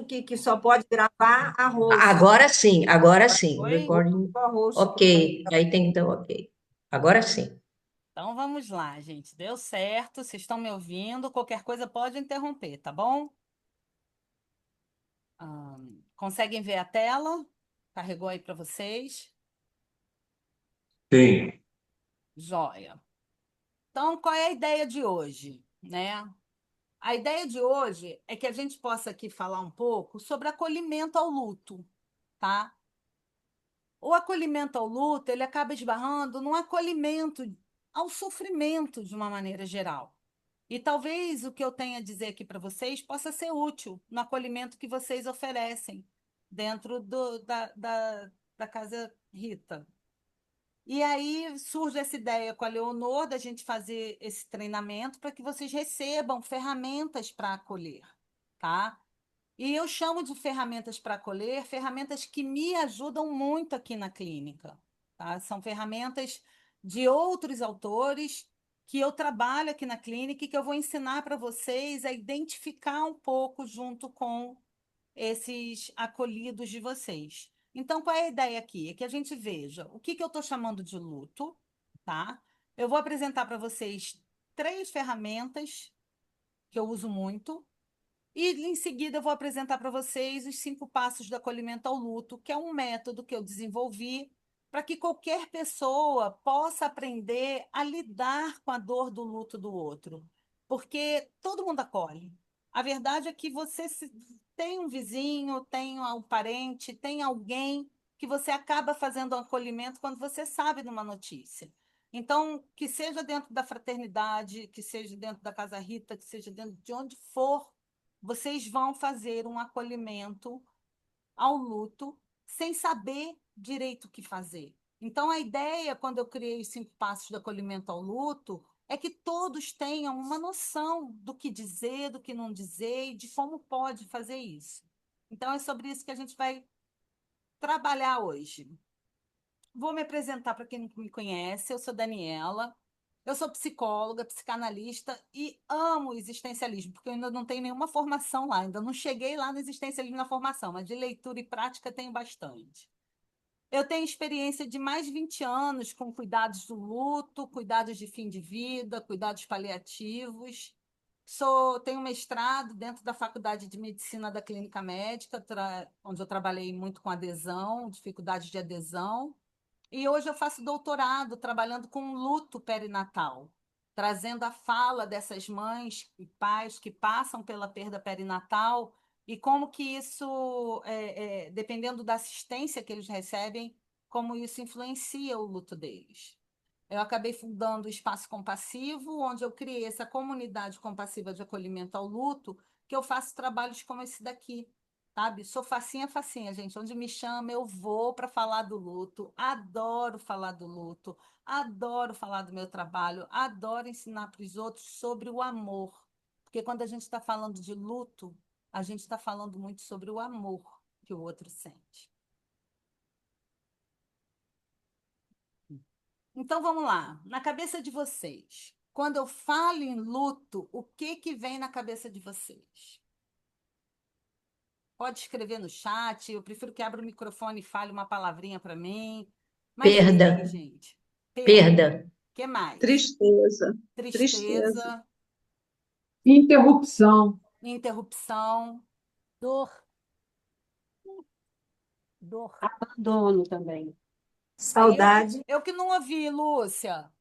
acho que só pode gravar a host. Agora sim, agora sim. Oi? Recording. A host que pode Ok, aí tem que dar ok. Agora sim. Então vamos lá, gente. Deu certo, vocês estão me ouvindo? Qualquer coisa pode interromper, tá bom? Conseguem ver a tela? Carregou aí para vocês? Sim. Joia. Então, qual é a ideia de hoje, né? A ideia de hoje é que a gente possa aqui falar um pouco sobre acolhimento ao luto, tá? O acolhimento ao luto, ele acaba esbarrando no acolhimento ao sofrimento de uma maneira geral. E talvez o que eu tenha a dizer aqui para vocês possa ser útil no acolhimento que vocês oferecem dentro da Casa Rita. E aí surge essa ideia com a Leonor da gente fazer esse treinamento para que vocês recebam ferramentas para acolher, tá? E eu chamo de ferramentas para acolher, ferramentas que me ajudam muito aqui na clínica, tá? São ferramentas de outros autores que eu trabalho aqui na clínica e que eu vou ensinar para vocês a identificar um pouco junto com esses acolhidos de vocês. Então, qual é a ideia aqui? É que a gente veja o que eu estou chamando de luto, tá? Eu vou apresentar para vocês três ferramentas que eu uso muito, e em seguida eu vou apresentar para vocês os 5 passos do acolhimento ao luto, que é um método que eu desenvolvi para que qualquer pessoa possa aprender a lidar com a dor do luto do outro. Porque todo mundo acolhe. A verdade é que tem um vizinho, tem um parente, tem alguém que você acaba fazendo um acolhimento quando você sabe de uma notícia. Então, que seja dentro da fraternidade, que seja dentro da Casa Rita, que seja dentro de onde for, vocês vão fazer um acolhimento ao luto sem saber direito o que fazer. Então, a ideia, quando eu criei os 5 passos do acolhimento ao luto, é que todos tenham uma noção do que dizer, do que não dizer e de como pode fazer isso. Então, é sobre isso que a gente vai trabalhar hoje. Vou me apresentar para quem não me conhece. Eu sou Daniela. Eu sou psicóloga, psicanalista e amo o existencialismo, porque eu ainda não tenho nenhuma formação lá, ainda não cheguei lá no existencialismo na formação, mas de leitura e prática tenho bastante. Eu tenho experiência de mais de 20 anos com cuidados do luto, cuidados de fim de vida, cuidados paliativos. Tenho mestrado dentro da Faculdade de Medicina da Clínica Médica, onde eu trabalhei muito com adesão, dificuldades de adesão. E hoje eu faço doutorado trabalhando com luto perinatal, trazendo a fala dessas mães e pais que passam pela perda perinatal e como que isso, dependendo da assistência que eles recebem, como isso influencia o luto deles. Eu acabei fundando o Espaço Compassivo, onde eu criei essa comunidade compassiva de acolhimento ao luto, que eu faço trabalhos como esse daqui, sabe? Sou facinha, facinha, gente. Onde me chama, eu vou para falar do luto. Adoro falar do luto, adoro falar do meu trabalho, adoro ensinar para os outros sobre o amor. Porque quando a gente está falando de luto, a gente está falando muito sobre o amor que o outro sente. Então vamos lá. Na cabeça de vocês, quando eu falo em luto, o que que vem na cabeça de vocês? Pode escrever no chat, eu prefiro que abra o microfone e fale uma palavrinha para mim. Mas diga Perda, aí, gente. Perda. perda, O que mais? Tristeza, tristeza. Tristeza, Interrupção. interrupção, Dor, dor. Abandono também. aí saudade. eu que não ouvi, Lúcia.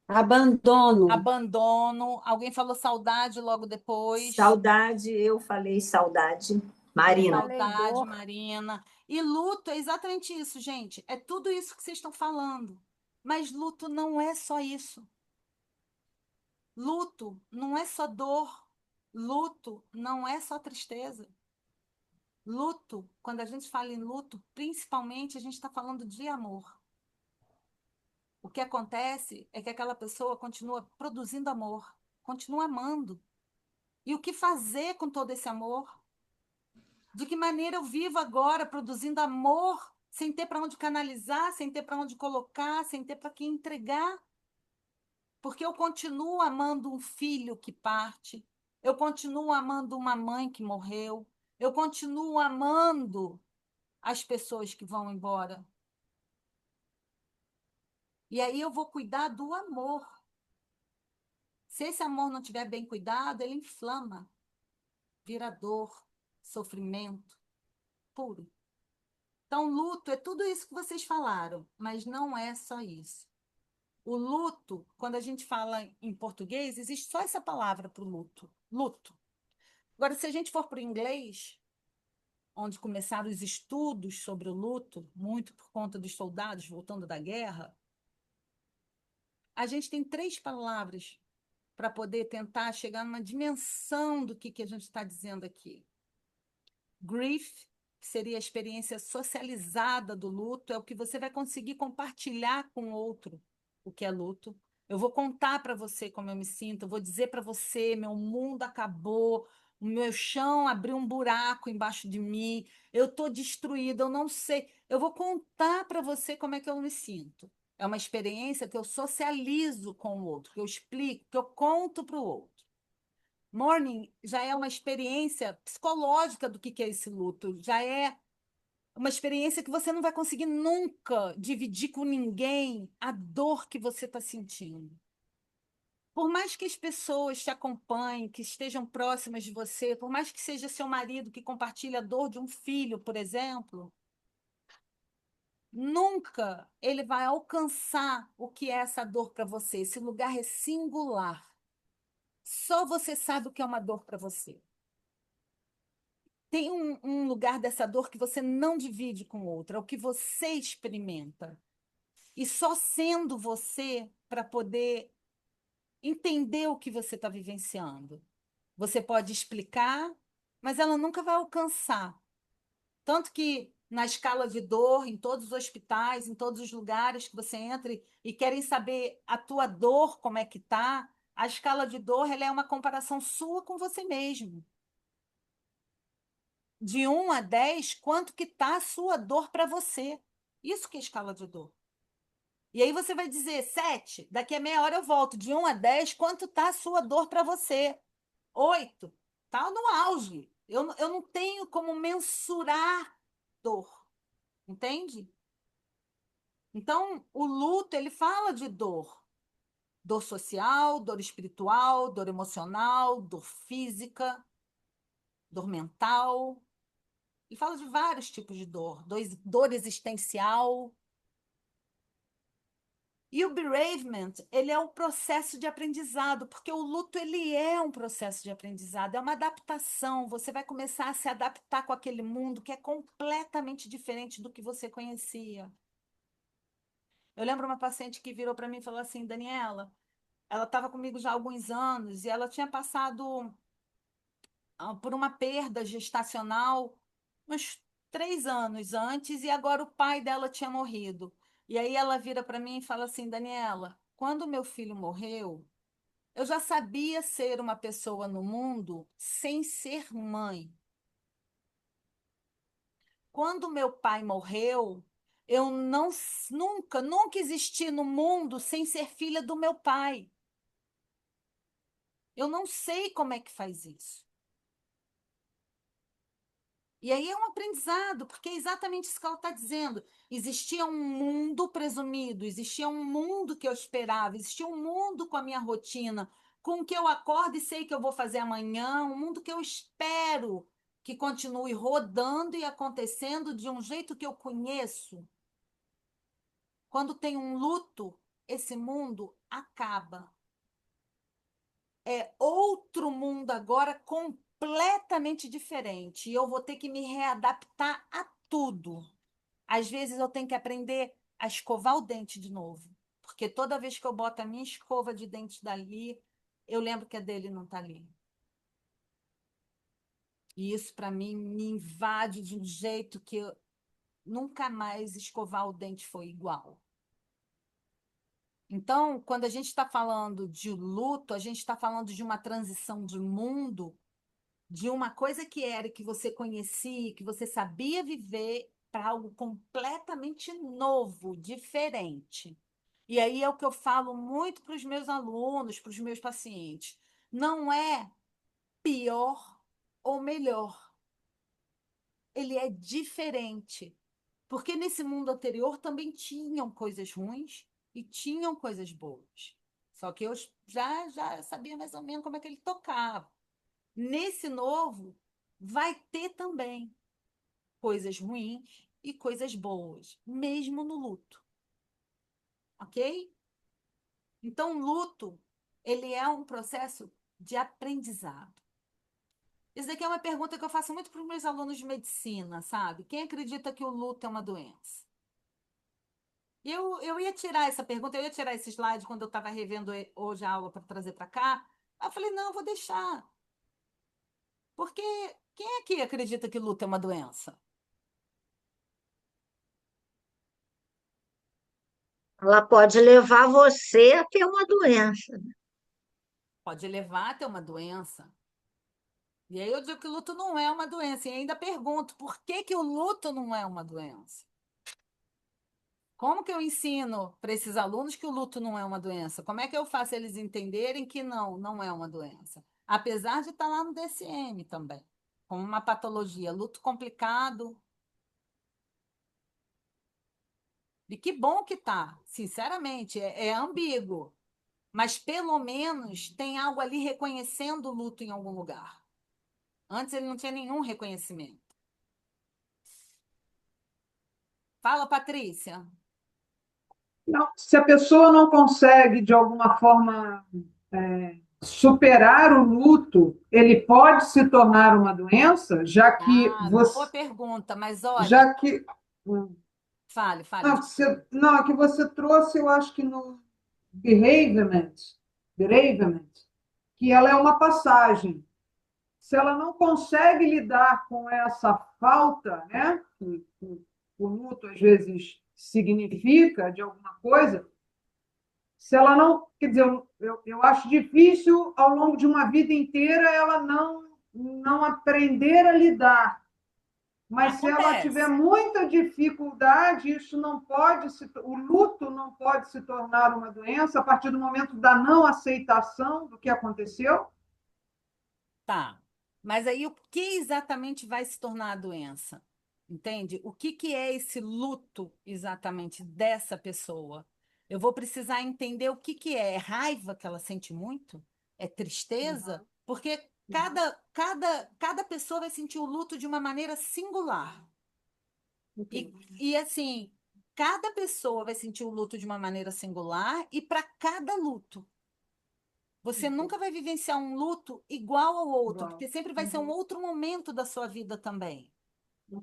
Abandono. Abandono. Alguém falou saudade logo depois. Saudade, eu falei saudade. Eu Marina. falei Saudade, dor. Marina. E luto é exatamente isso, gente. É tudo isso que vocês estão falando. Mas luto não é só isso. Luto não é só dor. Luto não é só tristeza. Luto, quando a gente fala em luto, principalmente a gente está falando de amor. O que acontece é que aquela pessoa continua produzindo amor, continua amando. E o que fazer com todo esse amor? De que maneira eu vivo agora produzindo amor, sem ter para onde canalizar, sem ter para onde colocar, sem ter para quem entregar? Porque eu continuo amando um filho que parte, eu continuo amando uma mãe que morreu, Eu continuo amando as pessoas que vão embora. E aí eu vou cuidar do amor. Se esse amor não estiver bem cuidado, ele inflama, vira dor, sofrimento puro. Então, luto é tudo isso que vocês falaram, mas não é só isso. O luto, quando a gente fala em português, existe só essa palavra para o luto. Luto. Agora, se a gente for para o inglês, onde começaram os estudos sobre o luto, muito por conta dos soldados voltando da guerra, a gente tem 3 palavras para poder tentar chegar numa dimensão do que a gente está dizendo aqui. Grief, que seria a experiência socializada do luto, é o que você vai conseguir compartilhar com o outro o que é luto. Eu vou contar para você como eu me sinto, eu vou dizer para você, meu mundo acabou, o meu chão abriu um buraco embaixo de mim, eu estou destruída, eu não sei. Eu vou contar para você como é que eu me sinto. É uma experiência que eu socializo com o outro, que eu explico, que eu conto para o outro. Mourning já é uma experiência psicológica do que é esse luto, já é uma experiência que você não vai conseguir nunca dividir com ninguém a dor que você está sentindo. Por mais que as pessoas te acompanhem, que estejam próximas de você, por mais que seja seu marido que compartilhe a dor de um filho, por exemplo, nunca ele vai alcançar o que é essa dor para você. Esse lugar é singular. Só você sabe o que é uma dor para você. Tem um lugar dessa dor que você não divide com outra, é o que você experimenta. E só sendo você para poder entender o que você está vivenciando. Você pode explicar, mas ela nunca vai alcançar. Tanto que na escala de dor, em todos os hospitais, em todos os lugares que você entra e querem saber a tua dor, como é que tá, a escala de dor ela é uma comparação sua com você mesmo. De 1 a 10, quanto que tá a sua dor para você? Isso que é escala de dor. E aí você vai dizer 7, daqui a meia hora eu volto. De 1 a 10, quanto tá a sua dor para você? 8, tá no auge. Eu não tenho como mensurar dor, entende? Então, o luto, ele fala de dor. Dor social, dor espiritual, dor emocional, dor física, dor mental. Ele fala de vários tipos de dor, dor existencial. E o bereavement, ele é um processo de aprendizado, porque o luto ele é um processo de aprendizado, é uma adaptação. Você vai começar a se adaptar com aquele mundo que é completamente diferente do que você conhecia. Eu lembro uma paciente que virou para mim e falou assim, Daniela, ela estava comigo já há alguns anos e ela tinha passado por uma perda gestacional uns 3 anos antes e agora o pai dela tinha morrido. E aí ela vira para mim e fala assim, Daniela, quando meu filho morreu, eu já sabia ser uma pessoa no mundo sem ser mãe. Quando meu pai morreu, eu não nunca existi no mundo sem ser filha do meu pai. Eu não sei como é que faz isso. E aí é um aprendizado, porque é exatamente isso que ela está dizendo. Existia um mundo presumido, existia um mundo que eu esperava, existia um mundo com a minha rotina, com o que eu acordo e sei que eu vou fazer amanhã, um mundo que eu espero que continue rodando e acontecendo de um jeito que eu conheço. Quando tem um luto, esse mundo acaba. É outro mundo agora completamente diferente. E eu vou ter que me readaptar a tudo. Às vezes eu tenho que aprender a escovar o dente de novo. Porque toda vez que eu boto a minha escova de dente dali, eu lembro que a dele não está ali. E isso, para mim, me invade de um jeito que nunca mais escovar o dente foi igual. Então, quando a gente está falando de luto, a gente está falando de uma transição de mundo, de uma coisa que era que você conhecia, que você sabia viver, para algo completamente novo, diferente. E aí é o que eu falo muito para os meus alunos, para os meus pacientes. Não é pior ou melhor. ele é diferente. Porque nesse mundo anterior também tinham coisas ruins e tinham coisas boas. Só que eu já sabia mais ou menos como é que ele tocava. Nesse novo, vai ter também coisas ruins e coisas boas, mesmo no luto. Ok? Então, o luto, ele é um processo de aprendizado. Isso daqui é uma pergunta que eu faço muito para os meus alunos de medicina, sabe? Quem acredita que o luto é uma doença? Eu ia tirar essa pergunta, eu ia tirar esse slide quando eu estava revendo hoje a aula para trazer para cá. Eu falei, não, eu vou deixar. Porque quem aqui acredita que luto é uma doença? Ela pode levar você a ter uma doença. Pode levar a ter uma doença. E aí eu digo que o luto não é uma doença. E ainda pergunto, por que que o luto não é uma doença? Como que eu ensino para esses alunos que o luto não é uma doença? Como é que eu faço eles entenderem que não é uma doença? Apesar de estar lá no DSM também, como uma patologia, luto complicado. E que bom que tá, sinceramente, é ambíguo, mas pelo menos tem algo ali reconhecendo o luto em algum lugar. Antes ele não tinha nenhum reconhecimento. Fala, Patrícia. Não, se a pessoa não consegue, de alguma forma, superar o luto, ele pode se tornar uma doença, já que Ah, boa você, pergunta, mas olha, já que fale, não, desculpa. que você trouxe, eu acho que no behaviorment, bereavement, que ela é uma passagem. Se ela não consegue lidar com essa falta, né, que o luto às vezes significa de alguma coisa, se ela não, quer dizer, eu acho difícil ao longo de uma vida inteira ela não aprender a lidar. Mas se ela tiver Acontece. muita dificuldade, isso não pode o luto não pode se tornar uma doença a partir do momento da não aceitação do que aconteceu. Tá. Mas aí o que exatamente vai se tornar a doença? Entende? O que que é esse luto exatamente dessa pessoa? Eu vou precisar entender o que que é. É raiva que ela sente muito? É tristeza? Porque cada pessoa vai sentir o luto de uma maneira singular. E assim, cada pessoa vai sentir o luto de uma maneira singular e para cada luto. Você nunca vai vivenciar um luto igual ao outro, porque sempre vai ser um outro momento da sua vida também.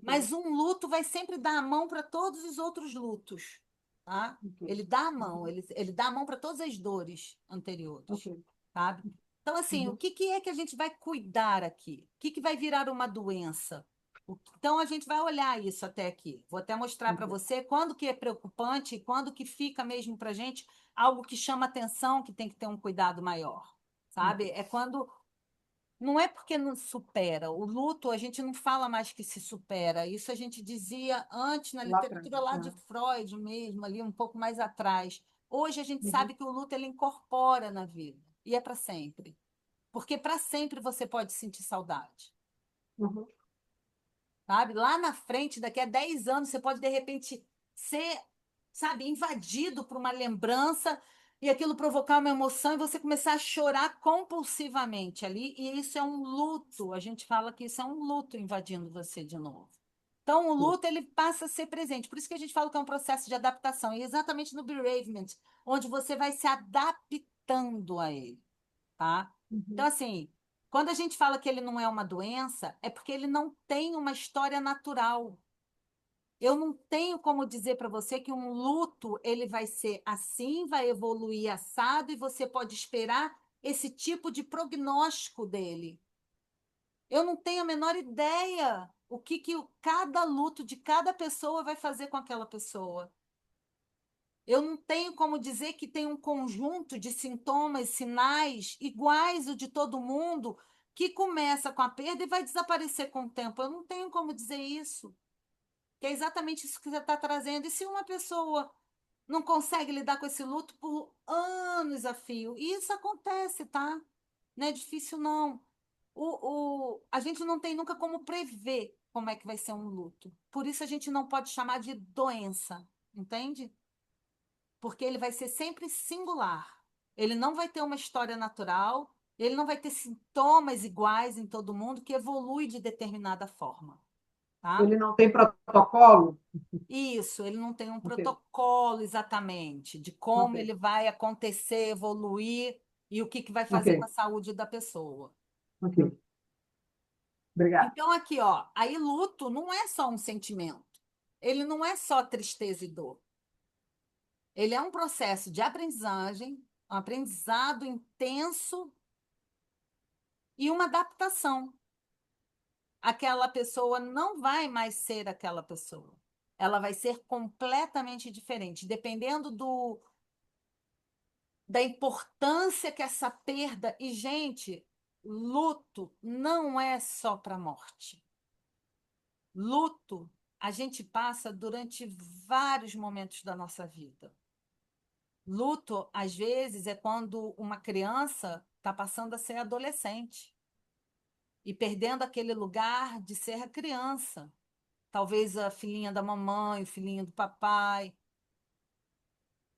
Mas um luto vai sempre dar a mão para todos os outros lutos, tá? Ele dá a mão, ele dá a mão para todas as dores anteriores, sabe? Então, assim, o que que é que a gente vai cuidar aqui? O que que vai virar uma doença? Então, a gente vai olhar isso até aqui. Vou até mostrar para você quando que é preocupante e quando que fica mesmo para a gente algo que chama atenção, que tem que ter um cuidado maior, sabe? É quando não é porque não supera. O luto, a gente não fala mais que se supera. Isso a gente dizia antes na literatura lá de Freud mesmo, ali um pouco mais atrás. Hoje a gente sabe que o luto ele incorpora na vida e é para sempre. Porque para sempre você pode sentir saudade. Sabe? Lá na frente, daqui a 10 anos, você pode de repente ser, sabe, invadido por uma lembrança e aquilo provocar uma emoção e você começar a chorar compulsivamente ali, e isso é um luto. A gente fala que isso é um luto invadindo você de novo. Então, o luto ele passa a ser presente. Por isso que a gente fala que é um processo de adaptação. E exatamente no bereavement, onde você vai se adaptando a ele, tá? Então, assim, quando a gente fala que ele não é uma doença, é porque ele não tem uma história natural. Eu não tenho como dizer para você que um luto ele vai ser assim, vai evoluir assado e você pode esperar esse tipo de prognóstico dele. Eu não tenho a menor ideia o que cada luto de cada pessoa vai fazer com aquela pessoa. Eu não tenho como dizer que tem um conjunto de sintomas, sinais iguais o de todo mundo, que começa com a perda e vai desaparecer com o tempo. Eu não tenho como dizer isso. Que é exatamente isso que você está trazendo. E se uma pessoa não consegue lidar com esse luto por anos a fio? E isso acontece, tá? Não é difícil, não. A gente não tem nunca como prever como é que vai ser um luto. Por isso a gente não pode chamar de doença, entende? Porque ele vai ser sempre singular. Ele não vai ter uma história natural, ele não vai ter sintomas iguais em todo mundo, que evolui de determinada forma, tá? Ele não tem protocolo? Isso, ele não tem um Ok, protocolo exatamente de como ok, ele vai acontecer, evoluir e o que que vai fazer com a ok, saúde da pessoa. ok. Obrigada. Então, aqui, ó, aí luto não é só um sentimento. Ele não é só tristeza e dor. Ele é um processo de aprendizagem, um aprendizado intenso e uma adaptação. Aquela pessoa não vai mais ser aquela pessoa. Ela vai ser completamente diferente, dependendo da importância que essa perda. E, gente, luto não é só para a morte. Luto a gente passa durante vários momentos da nossa vida. Luto, às vezes, é quando uma criança está passando a ser adolescente e perdendo aquele lugar de ser a criança. Talvez a filhinha da mamãe, o filhinho do papai,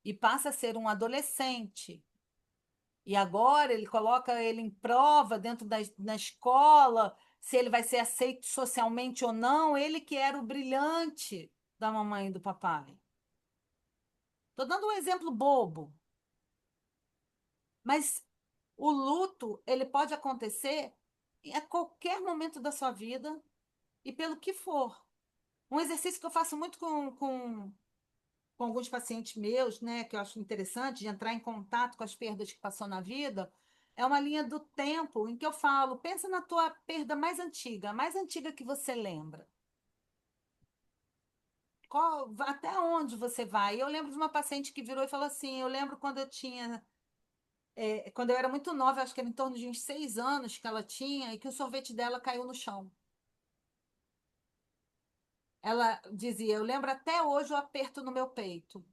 e passa a ser um adolescente. E agora ele coloca ele em prova dentro da escola, se ele vai ser aceito socialmente ou não, ele que era o brilhante da mamãe e do papai. Estou dando um exemplo bobo, mas o luto ele pode acontecer a qualquer momento da sua vida e pelo que for. Um exercício que eu faço muito com alguns pacientes meus, né, que eu acho interessante, de entrar em contato com as perdas que passou na vida, é uma linha do tempo em que eu falo, pensa na tua perda mais antiga, a mais antiga que você lembra. Até onde você vai? Eu lembro de uma paciente que virou e falou assim, eu lembro quando eu tinha, quando eu era muito nova, acho que era em torno de uns 6 anos que ela tinha, e que o sorvete dela caiu no chão. Ela dizia, eu lembro até hoje o aperto no meu peito.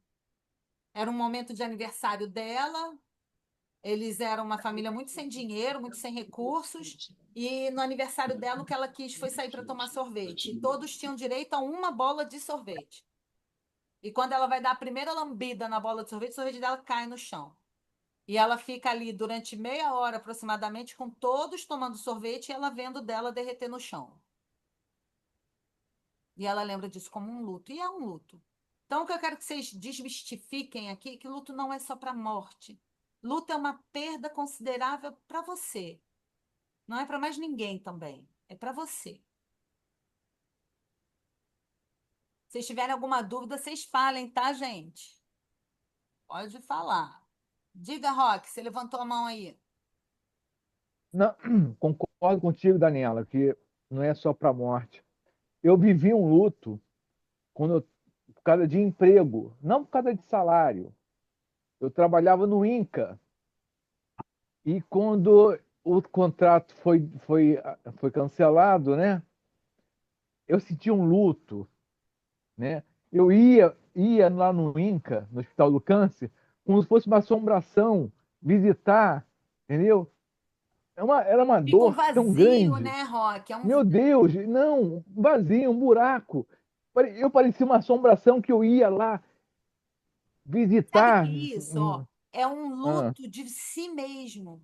Era um momento de aniversário dela. Eles eram uma família muito sem dinheiro, muito sem recursos, e no aniversário dela o que ela quis foi sair para tomar sorvete. E todos tinham direito a uma bola de sorvete. E quando ela vai dar a primeira lambida na bola de sorvete, o sorvete dela cai no chão. E ela fica ali durante meia hora aproximadamente, com todos tomando sorvete e ela vendo dela derreter no chão. E ela lembra disso como um luto. E é um luto. Então, o que eu quero que vocês desmistifiquem aqui é que luto não é só para a morte. Luto é uma perda considerável para você. Não é para mais ninguém também. É para você. Se vocês tiverem alguma dúvida, vocês falem, tá, gente? Pode falar. Diga, Roque, você levantou a mão aí. Não, concordo contigo, Daniela, que não é só para a morte. Eu vivi um luto por causa de emprego, não por causa de salário. Eu trabalhava no INCA e quando o contrato foi cancelado, né? Eu senti um luto, né? Eu ia lá no INCA, no Hospital do Câncer, como se fosse uma assombração, visitar, entendeu? Era uma Fica um dor tão vazio, grande. né, Roque? Meu Deus, não, vazio, um buraco. Eu parecia uma assombração que eu ia lá Sabe visitar. que isso, ó, é um Ah, luto de si mesmo.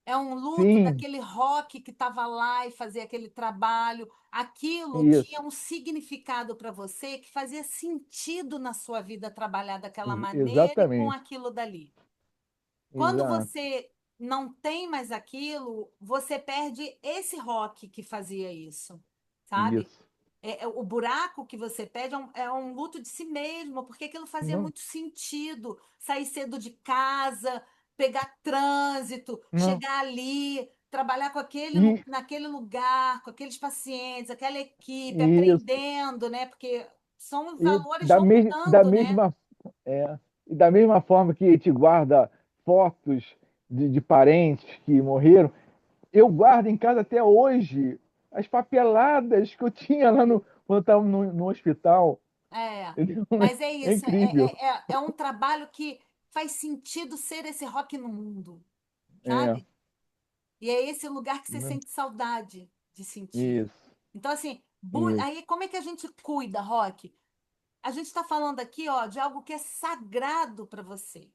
É um luto sim, daquele Roque que estava lá e fazia aquele trabalho. Aquilo tinha isso, um significado para você que fazia sentido na sua vida trabalhar daquela maneira e com exatamente, aquilo dali. Quando exato, você não tem mais aquilo, você perde esse Roque que fazia isso, sabe? isso. O buraco que você perde é um luto de si mesmo, porque aquilo fazia Não, muito sentido. Sair cedo de casa, pegar trânsito, não. chegar ali, trabalhar com E naquele lugar, com aqueles pacientes, aquela equipe, isso, aprendendo, né? Porque são e valores vão da mudando, né? mesma, e da mesma forma que te guarda fotos de parentes que morreram, eu guardo em casa até hoje as papeladas que eu tinha lá quando eu estava no hospital. É, Entendeu? mas é É isso, incrível. é um trabalho que faz sentido ser esse rock no mundo, É, sabe? E é esse lugar que você né? sente saudade de sentir. Isso. Então, assim, Isso. Aí, como é que a gente cuida, Roque? A gente está falando aqui, ó, de algo que é sagrado para você.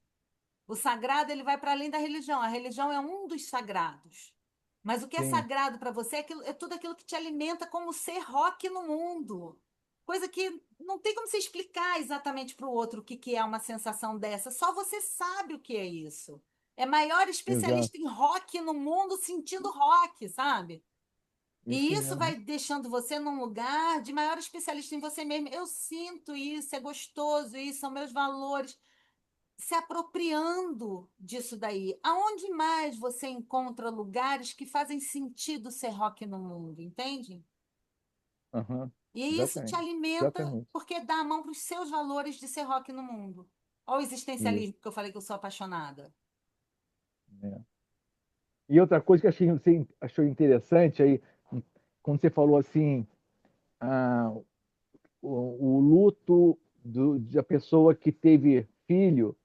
O sagrado, ele vai para além da religião. A religião é um dos sagrados. Mas o que é Sim, sagrado para você é tudo aquilo que te alimenta como ser rock no mundo. Coisa que não tem como você explicar exatamente para o outro o que, que é uma sensação dessa. Só você sabe o que é isso. É maior exato. especialista em rock no mundo sentindo rock, sabe? E Isso isso mesmo. vai deixando você num lugar de maior especialista em você mesmo. Eu sinto isso, é gostoso, isso são meus valores. Se apropriando disso daí. Aonde mais você encontra lugares que fazem sentido ser rock no mundo, entende? Aham. E isso te Exatamente. alimenta Exatamente. porque dá a mão para os seus valores de ser rock no mundo. Olha o Isso. existencialismo que eu falei que eu sou apaixonada. É. E outra coisa que achei, você achou interessante aí, quando você falou assim, ah, o luto da pessoa que teve filho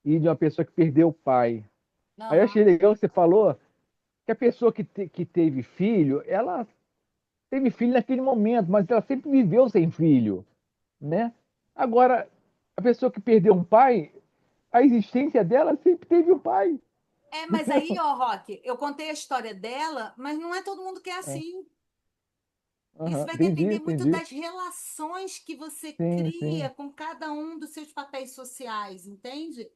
e de uma pessoa que perdeu o pai. Aí eu achei Aham. legal que você falou que a pessoa que teve filho, ela teve filho naquele momento, mas ela sempre viveu sem filho, né? Agora, a pessoa que perdeu um pai, a existência dela sempre teve um pai. É, mas aí, ó, Rock, eu contei a história dela, mas não é todo mundo que é Ah, assim. Isso aham, vai entendi, depender muito entendi. das relações que você Sim, cria sim. com cada um dos seus papéis sociais, entende?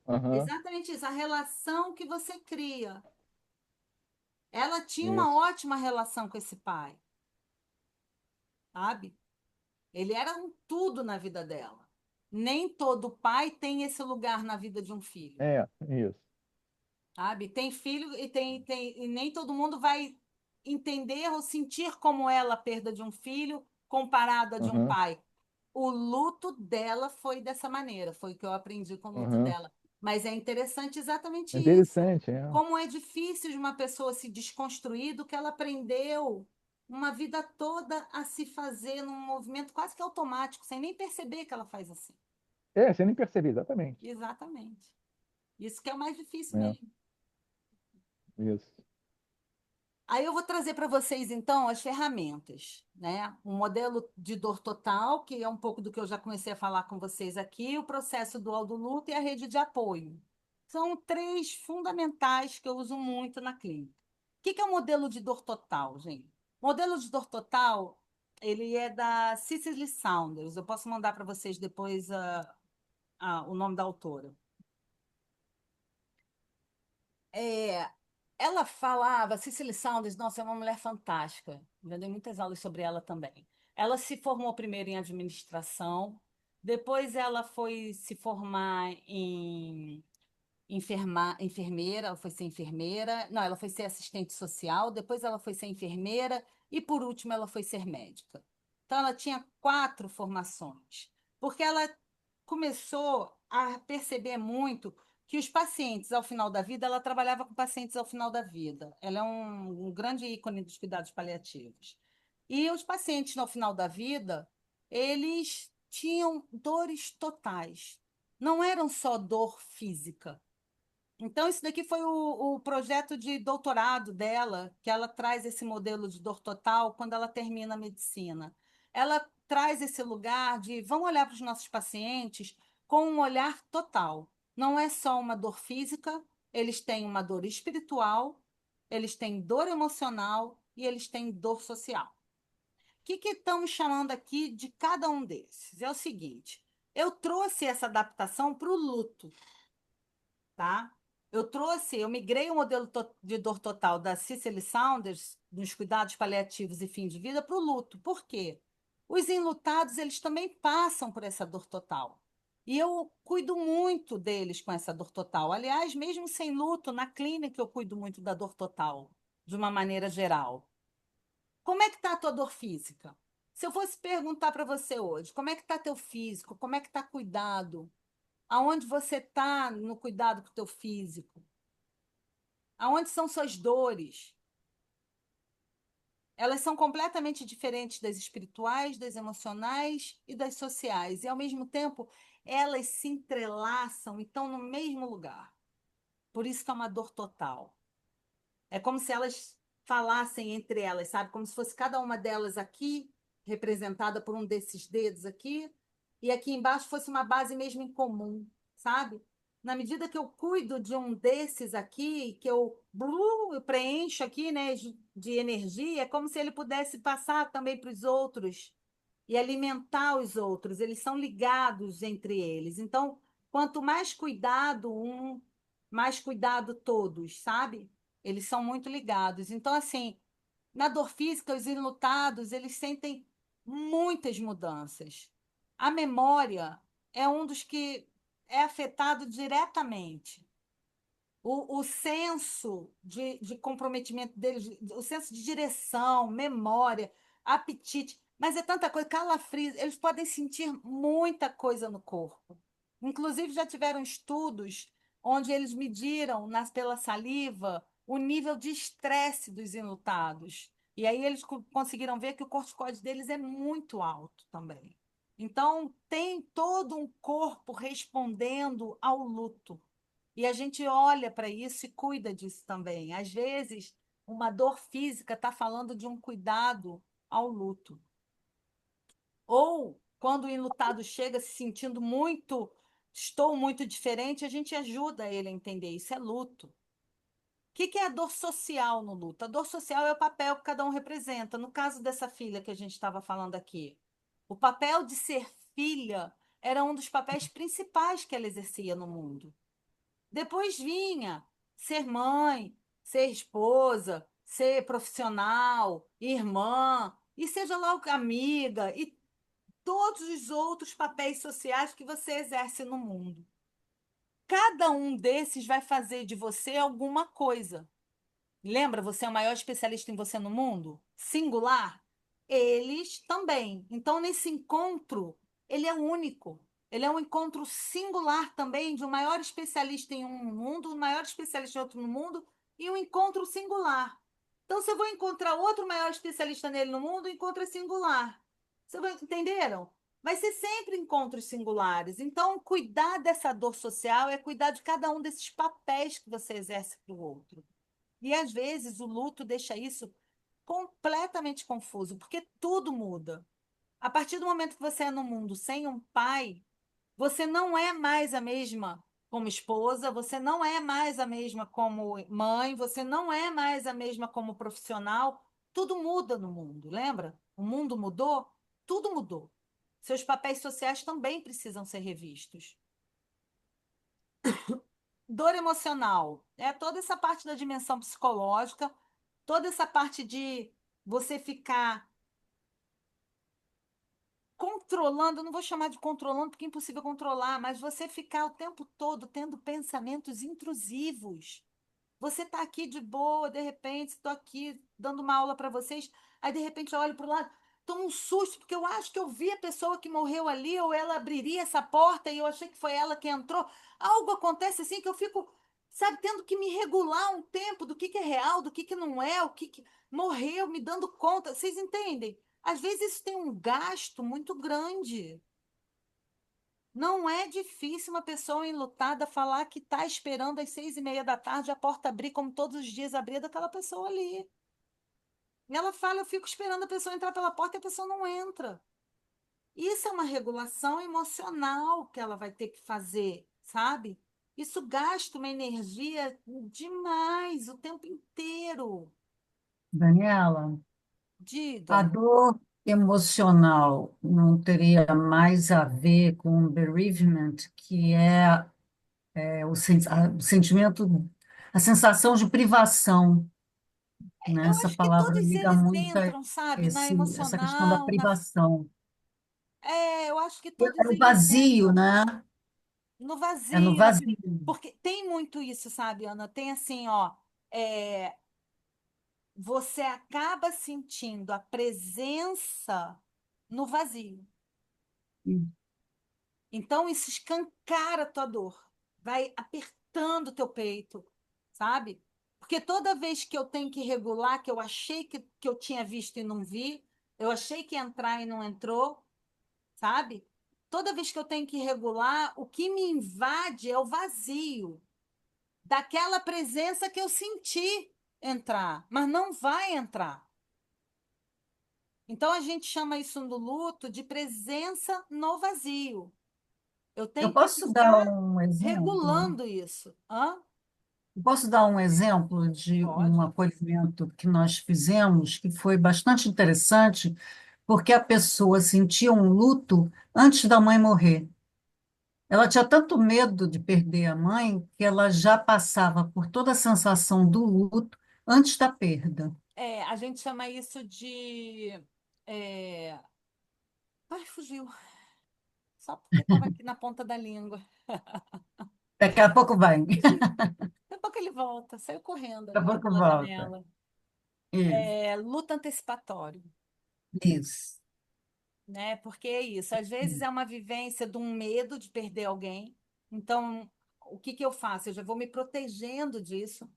Aham, Exatamente isso, a relação que você cria. Ela tinha uma isso. ótima relação com esse pai, sabe? Ele era um tudo na vida dela. Nem todo pai tem esse lugar na vida de um filho, É, isso. sabe? Tem filho e nem todo mundo vai entender ou sentir como ela a perda de um filho comparado a de um Aham, pai. O luto dela foi dessa maneira, foi o que eu aprendi com o luto aham. dela. Mas é interessante exatamente É isso. interessante, é. Como é difícil de uma pessoa se desconstruir do que ela aprendeu uma vida toda a se fazer num movimento quase que automático, sem nem perceber que ela faz assim. É, você nem percebeu, exatamente. Exatamente. Isso que é o mais difícil É, mesmo. isso. Aí eu vou trazer para vocês, então, as ferramentas, né? Um modelo de dor total, que é um pouco do que eu já comecei a falar com vocês aqui, o processo dual do luto e a rede de apoio. São três fundamentais que eu uso muito na clínica. O que que é o modelo de dor total, gente? O modelo de dor total, ele é da Cicely Saunders. Eu posso mandar para vocês depois o nome da autora. É, ela falava, Cicely Saunders, nossa, é uma mulher fantástica. Já dei muitas aulas sobre ela também. Ela se formou primeiro em administração, depois ela foi se formar em enfermeira, ela foi ser enfermeira, não, ela foi ser assistente social, depois ela foi ser enfermeira e por último ela foi ser médica. Então ela tinha quatro formações, porque ela começou a perceber muito que os pacientes ao final da vida, ela trabalhava com pacientes ao final da vida. Ela é um grande ícone dos cuidados paliativos. E os pacientes no final da vida, eles tinham dores totais. Não eram só dor física. Então, isso daqui foi o projeto de doutorado dela, que ela traz esse modelo de dor total quando ela termina a medicina. Ela traz esse lugar de vamos olhar para os nossos pacientes com um olhar total. Não é só uma dor física, eles têm uma dor espiritual, eles têm dor emocional e eles têm dor social. O que estamos chamando aqui de cada um desses? É o seguinte: eu trouxe essa adaptação para o luto, tá? Eu migrei o modelo de dor total da Cicely Saunders, nos cuidados paliativos e fim de vida, para o luto. Por quê? Os enlutados, eles também passam por essa dor total. E eu cuido muito deles com essa dor total. Aliás, mesmo sem luto, na clínica eu cuido muito da dor total, de uma maneira geral. Como é que está a tua dor física? Se eu fosse perguntar para você hoje, como é que está teu físico? Como é que está cuidado? Aonde você está no cuidado com o teu físico? Aonde são suas dores? Elas são completamente diferentes das espirituais, das emocionais e das sociais. E, ao mesmo tempo, elas se entrelaçam e estão no mesmo lugar. Por isso que é uma dor total. É como se elas falassem entre elas, sabe? Como se fosse cada uma delas aqui, representada por um desses dedos aqui, e aqui embaixo fosse uma base mesmo em comum, sabe? Na medida que eu cuido de um desses aqui, que eu preencho aqui, né, de energia, é como se ele pudesse passar também para os outros e alimentar os outros. Eles são ligados entre eles. Então, quanto mais cuidado um, mais cuidado todos, sabe? Eles são muito ligados. Então, assim, na dor física, os enlutados, eles sentem muitas mudanças. A memória é um dos que é afetado diretamente. O senso de comprometimento deles, o senso de direção, memória, apetite, mas é tanta coisa, calafrios, eles podem sentir muita coisa no corpo. Inclusive, já tiveram estudos onde eles mediram pela saliva o nível de estresse dos enlutados. E aí eles conseguiram ver que o corticóide deles é muito alto também. Então, tem todo um corpo respondendo ao luto. E a gente olha para isso e cuida disso também. Às vezes, uma dor física está falando de um cuidado ao luto. Ou, quando o enlutado chega se sentindo muito, estou muito diferente, a gente ajuda ele a entender. Isso é luto. O que é a dor social no luto? A dor social é o papel que cada um representa. No caso dessa filha que a gente estava falando aqui, o papel de ser filha era um dos papéis principais que ela exercia no mundo. Depois vinha ser mãe, ser esposa, ser profissional, irmã, e seja lá amiga, e todos os outros papéis sociais que você exerce no mundo. Cada um desses vai fazer de você alguma coisa. Lembra, você é o maior especialista em você no mundo? Singular? Eles também. Então, nesse encontro, ele é único. Ele é um encontro singular também de um maior especialista em um mundo, um maior especialista em outro no mundo, e um encontro singular. Então, se eu vou encontrar outro maior especialista nele no mundo, o encontro é singular. Entenderam? Vai ser sempre encontros singulares. Então, cuidar dessa dor social é cuidar de cada um desses papéis que você exerce para o outro. E às vezes o luto deixa isso completamente confuso, porque tudo muda. A partir do momento que você é no mundo sem um pai, você não é mais a mesma como esposa, você não é mais a mesma como mãe, você não é mais a mesma como profissional. Tudo muda no mundo, lembra? O mundo mudou, tudo mudou. Seus papéis sociais também precisam ser revistos. Dor emocional é toda essa parte da dimensão psicológica, toda essa parte de você ficar controlando, não vou chamar de controlando porque é impossível controlar, mas você ficar o tempo todo tendo pensamentos intrusivos. Você está aqui de boa, de repente, estou aqui dando uma aula para vocês, aí de repente eu olho para o lado, tomo um susto, porque eu acho que eu vi a pessoa que morreu ali, ou ela abriria essa porta e eu achei que foi ela que entrou. Algo acontece assim que eu fico, sabe, tendo que me regular um tempo do que é real, do que não é, o que morreu, me dando conta. Vocês entendem? Às vezes isso tem um gasto muito grande. Não é difícil uma pessoa enlutada falar que está esperando às 6:30 da tarde a porta abrir, como todos os dias abria daquela pessoa ali. E ela fala, eu fico esperando a pessoa entrar pela porta e a pessoa não entra. Isso é uma regulação emocional que ela vai ter que fazer, sabe? Isso gasta uma energia demais o tempo inteiro. Daniela, a Diga. dor emocional não teria mais a ver com bereavement, que é o sentimento, a sensação de privação, né? Eu Essa acho que palavra todos liga eles muito a entram, sabe, na essa questão da emocional, privação. eu acho que todos É o eles vazio, entram. né? No É no vazio, vazio. porque tem muito isso, sabe, Ana? Tem assim, ó, é, você acaba sentindo a presença no vazio. Então, isso escancara a tua dor, vai apertando o teu peito, sabe? Porque toda vez que eu tenho que regular, que eu achei que eu tinha visto e não vi, eu achei que ia entrar e não entrou, sabe? Toda vez que eu tenho que regular, o que me invade é o vazio daquela presença que eu senti. entrar, mas não vai entrar. Então, a gente chama isso no luto de presença no vazio. Eu Eu tenho que posso dar ficar um exemplo? regulando isso. Hã? Eu posso dar um exemplo de um Pode. acolhimento que nós fizemos, que foi bastante interessante, porque a pessoa sentia um luto antes da mãe morrer. Ela tinha tanto medo de perder a mãe que ela já passava por toda a sensação do luto antes da perda. A gente chama isso de. é, Ai, fugiu. Só porque estava aqui na ponta da língua. Daqui a pouco vai, Fugiu. Daqui a pouco ele volta, saiu correndo daqui a agora pouco pela volta. janela. Isso, Luto antecipatório, isso. né? Porque é isso. Às vezes é uma vivência de um medo de perder alguém. Então, o que que eu faço? Eu já vou me protegendo disso.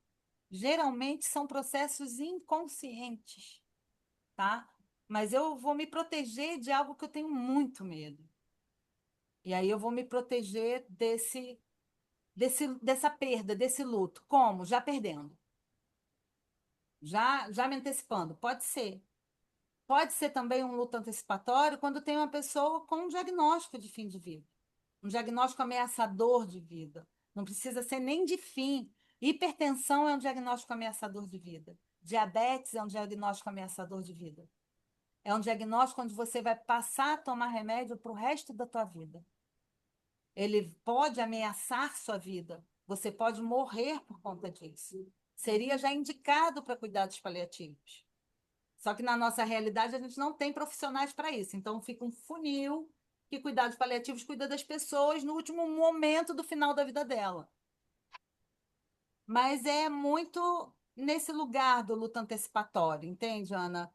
Geralmente são processos inconscientes, tá? Mas eu vou me proteger de algo que eu tenho muito medo. E aí eu vou me proteger dessa perda, desse luto. Como? Já perdendo. Já me antecipando. Pode ser. Pode ser também um luto antecipatório quando tem uma pessoa com um diagnóstico de fim de vida. Um diagnóstico ameaçador de vida. Não precisa ser nem de fim. Hipertensão é um diagnóstico ameaçador de vida. Diabetes é um diagnóstico ameaçador de vida. É um diagnóstico onde você vai passar a tomar remédio para o resto da tua vida. Ele pode ameaçar sua vida. Você pode morrer por conta disso. Seria já indicado para cuidados paliativos. Só que na nossa realidade a gente não tem profissionais para isso. Então fica um funil que cuidados paliativos cuida das pessoas no último momento do final da vida dela. Mas é muito nesse lugar do luto antecipatório, entende, Ana?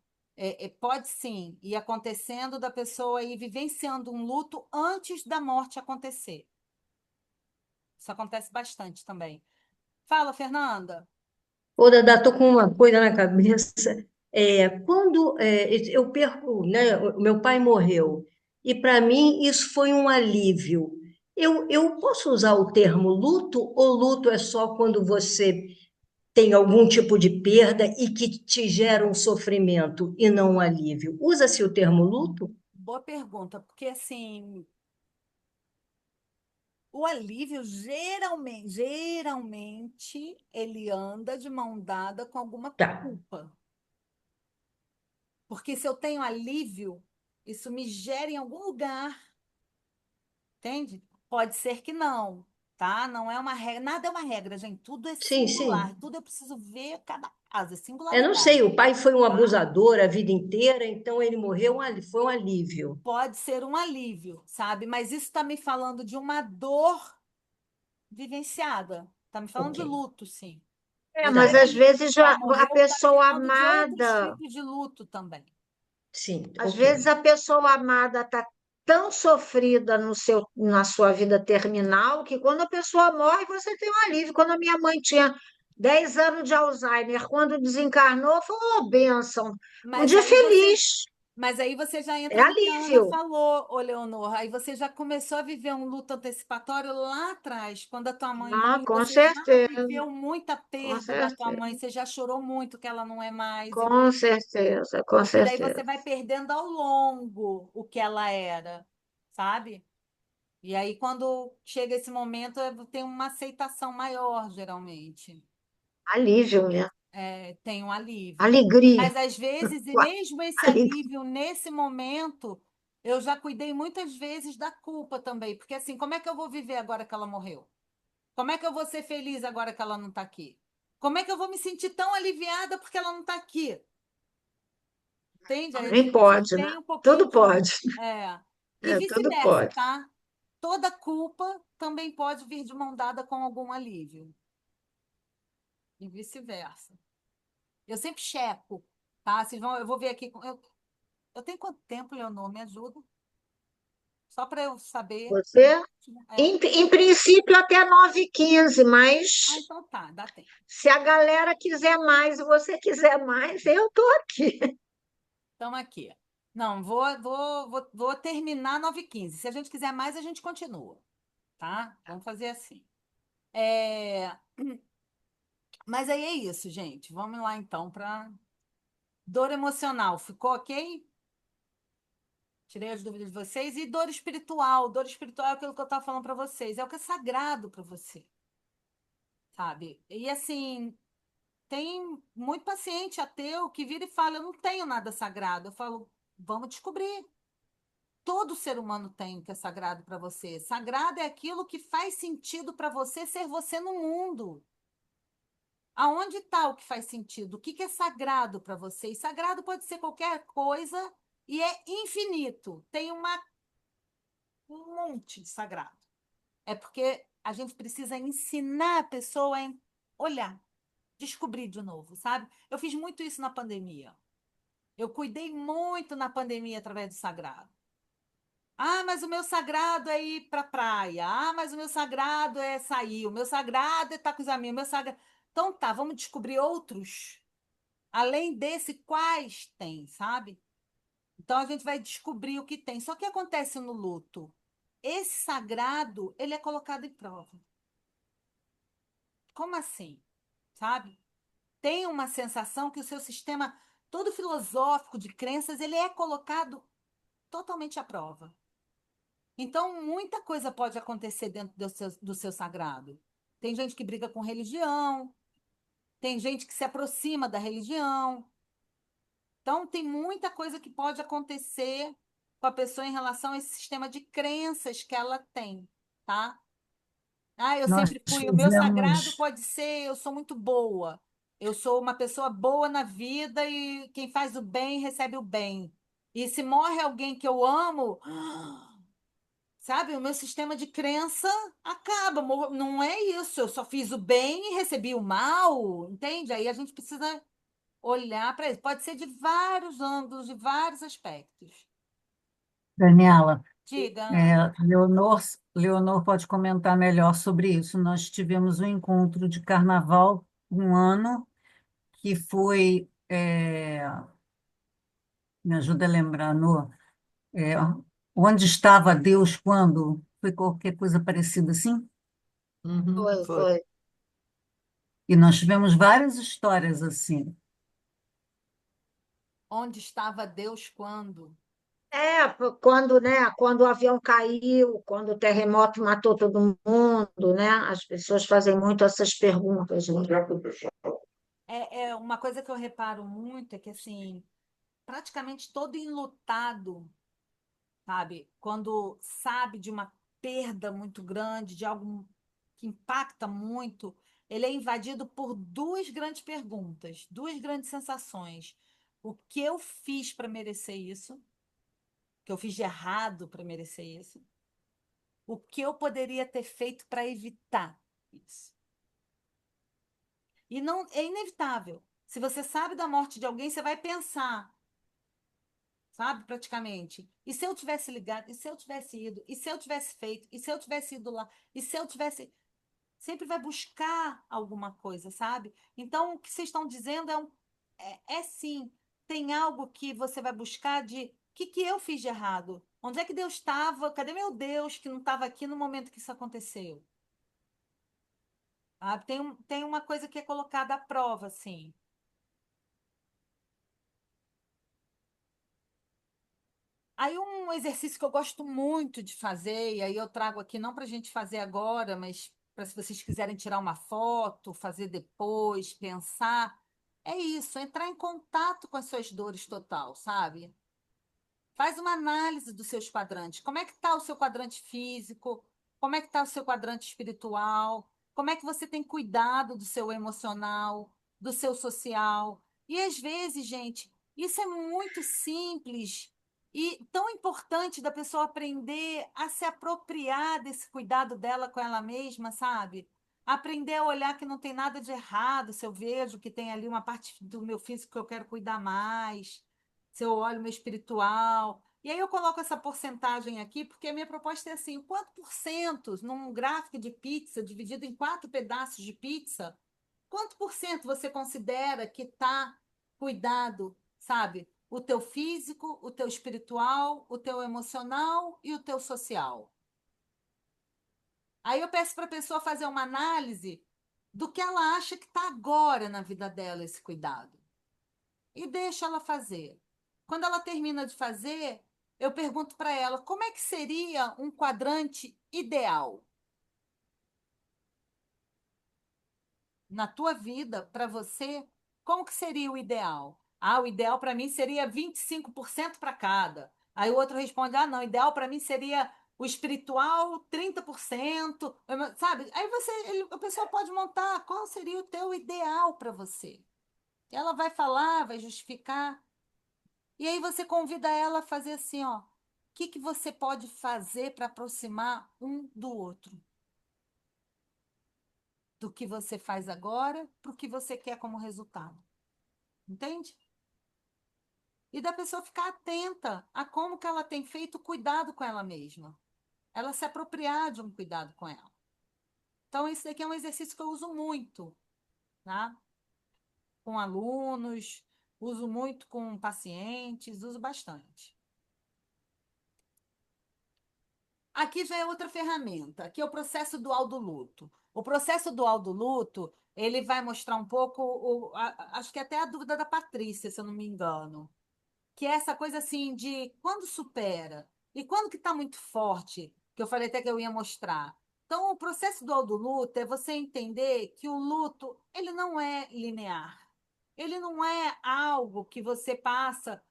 Pode sim ir acontecendo da pessoa ir vivenciando um luto antes da morte acontecer. Isso acontece bastante também. Fala, Fernanda. Ô, Dadá, estou com uma coisa na cabeça. Quando eu perco, né, o meu pai morreu, e para mim isso foi um alívio. Eu posso usar o termo luto, ou luto é só quando você tem algum tipo de perda e que te gera um sofrimento e não um alívio? Usa-se o termo luto? Boa pergunta, porque assim, o alívio geralmente ele anda de mão dada com alguma Tá. culpa. Porque se eu tenho alívio, isso me gera em algum lugar, entende? Pode ser que não, tá? Não é uma regra, nada é uma regra, gente. Tudo é Sim, singular, sim. tudo eu preciso ver cada caso, é Eu não sei, singularidade, o pai foi um tá? abusador a vida inteira, então ele morreu, foi um alívio. Pode ser um alívio, sabe? Mas isso está me falando de uma dor vivenciada. Está me falando Ok, de luto, sim. É, E mas tá. às geralmente, vezes quando já a morreu, está me pessoa falando de outros amada, tipos de luto também. Sim, às ok. vezes a pessoa amada está tão sofrida na sua vida terminal que quando a pessoa morre, você tem um alívio. Quando a minha mãe tinha 10 anos de Alzheimer, quando desencarnou, foi uma bênção. Um Mas dia aí você feliz, Mas aí você já é entra no que a Ana alívio. falou, ô Leonor. Aí você já começou a viver um luto antecipatório lá atrás, quando a tua mãe Ah, morreu. com Você já certeza, viveu muita com perda da tua mãe, certeza, você já chorou muito que ela não é mais, com entende? certeza, com Porque daí você certeza. vai perdendo ao longo o que ela era, sabe? E aí, quando chega esse momento, tem uma aceitação maior, geralmente. Alívio, né? Tem um alívio. Alegria, Mas às vezes, e mesmo esse alegria. alívio nesse momento, eu já cuidei muitas vezes da culpa também, porque assim, como é que eu vou viver agora que ela morreu? Como é que eu vou ser feliz agora que ela não está aqui? Como é que eu vou me sentir tão aliviada porque ela não está aqui? Entende? A Nem gente pode, né? tem um pouquinho Tudo de. pode. E Tudo vice-versa, pode. tá? Toda culpa também pode vir de mão dada com algum alívio. E vice-versa. Eu sempre checo, tá? Vocês vão, eu vou ver aqui. Eu tenho quanto tempo, Leonor? Me ajuda? Só para eu saber. Você, É. em princípio, até 9h15, Ah, mas então tá, dá tempo. se a galera quiser mais e você quiser mais, eu estou aqui. Estamos aqui. Não, vou terminar 9h15. Se a gente quiser mais, a gente continua, tá? Vamos fazer assim. É, Mas aí é isso, gente. Vamos lá, então, para dor emocional. Ficou ok? Tirei as dúvidas de vocês. E dor espiritual. Dor espiritual é aquilo que eu estava falando para vocês. É o que é sagrado para você, sabe? E assim, tem muito paciente ateu que vira e fala: eu não tenho nada sagrado. Eu falo: vamos descobrir. Todo ser humano tem o que é sagrado para você. Sagrado é aquilo que faz sentido para você ser você no mundo. Aonde está o que faz sentido? O que que é sagrado para você? E sagrado pode ser qualquer coisa e é infinito. Tem um monte de sagrado. É porque a gente precisa ensinar a pessoa a olhar, descobrir de novo, sabe? Eu fiz muito isso na pandemia. Eu cuidei muito na pandemia através do sagrado. Ah, mas o meu sagrado é ir para a praia. Ah, mas o meu sagrado é sair. O meu sagrado é estar com os amigos. O meu sagrado... Então tá, vamos descobrir outros. Além desse, quais tem, sabe? Então a gente vai descobrir o que tem. Só que acontece no luto. Esse sagrado, ele é colocado em prova. Como assim? Sabe? Tem uma sensação que o seu sistema todo filosófico de crenças, ele é colocado totalmente à prova. Então, muita coisa pode acontecer dentro do seu sagrado. Tem gente que briga com religião, tem gente que se aproxima da religião. Então, tem muita coisa que pode acontecer com a pessoa em relação a esse sistema de crenças que ela tem, tá? Ah, eu Nós sempre fui. O meu sagrado fizemos, pode ser, eu sou muito boa. Eu sou uma pessoa boa na vida e quem faz o bem recebe o bem. E se morre alguém que eu amo, sabe, o meu sistema de crença acaba. Não é isso, eu só fiz o bem e recebi o mal, entende? Aí a gente precisa olhar para isso. Pode ser de vários ângulos, de vários aspectos. Daniela, Diga, é, Ana. Leonor pode comentar melhor sobre isso. Nós tivemos um encontro de carnaval um ano que foi, me ajuda a lembrar, é, onde estava Deus quando? Foi qualquer coisa parecida assim? Uhum, Foi, foi. foi. E nós tivemos várias histórias assim. Onde estava Deus quando? Quando, né, quando o avião caiu, quando o terremoto matou todo mundo, né? As pessoas fazem muito essas perguntas, né? É uma coisa que eu reparo muito é que assim, praticamente todo enlutado, sabe, quando sabe de uma perda muito grande, de algo que impacta muito, ele é invadido por duas grandes perguntas, duas grandes sensações. O que eu fiz para merecer isso? O que eu fiz de errado para merecer isso? O que eu poderia ter feito para evitar isso? E não é inevitável. Se você sabe da morte de alguém, você vai pensar, sabe, praticamente. E se eu tivesse ligado? E se eu tivesse ido? E se eu tivesse feito? E se eu tivesse ido lá? E se eu tivesse. Sempre vai buscar alguma coisa, sabe? Então, o que vocês estão dizendo é sim. Tem algo que você vai buscar de o que eu fiz de errado? Onde é que Deus estava? Cadê meu Deus que não estava aqui no momento que isso aconteceu? Ah, tem uma coisa que é colocada à prova, assim. Aí um exercício que eu gosto muito de fazer, e aí eu trago aqui não para a gente fazer agora, mas para se vocês quiserem tirar uma foto, fazer depois, pensar, é isso, entrar em contato com as suas dores total, sabe? Faz uma análise dos seus quadrantes. Como é que está o seu quadrante físico? Como é que está o seu quadrante espiritual? Como é que você tem cuidado do seu emocional, do seu social? E às vezes, gente, isso é muito simples e tão importante da pessoa aprender a se apropriar desse cuidado dela com ela mesma, sabe? Aprender a olhar que não tem nada de errado se eu vejo que tem ali uma parte do meu físico que eu quero cuidar mais, se eu olho meu espiritual. E aí eu coloco essa porcentagem aqui, porque a minha proposta é assim, quanto por cento num gráfico de pizza, dividido em 4 pedaços de pizza, quanto por cento você considera que está cuidado, sabe? O teu físico, o teu espiritual, o teu emocional e o teu social. Aí eu peço para a pessoa fazer uma análise do que ela acha que está agora na vida dela esse cuidado. E deixa ela fazer. Quando ela termina de fazer, eu pergunto para ela como é que seria um quadrante ideal na tua vida, para você, como que seria o ideal? Ah, o ideal para mim seria 25% para cada. Aí o outro responde: ah, não, o ideal para mim seria o espiritual 30%, sabe? Aí a pessoa pode montar qual seria o teu ideal para você. Ela vai falar, vai justificar. E aí você convida ela a fazer assim, ó. O que que você pode fazer para aproximar um do outro? Do que você faz agora para o que você quer como resultado. Entende? E da pessoa ficar atenta a como que ela tem feito cuidado com ela mesma. Ela se apropriar de um cuidado com ela. Então, esse daqui é um exercício que eu uso muito, tá? Com alunos, uso muito com pacientes, uso bastante. Aqui já é outra ferramenta, que é o processo dual do luto. O processo dual do luto, ele vai mostrar um pouco, acho que até a dúvida da Patrícia, se eu não me engano, que é essa coisa assim de quando supera e quando que está muito forte, que eu falei até que eu ia mostrar. Então, o processo do luto é você entender que o luto, ele não é linear. Ele não é algo que você passa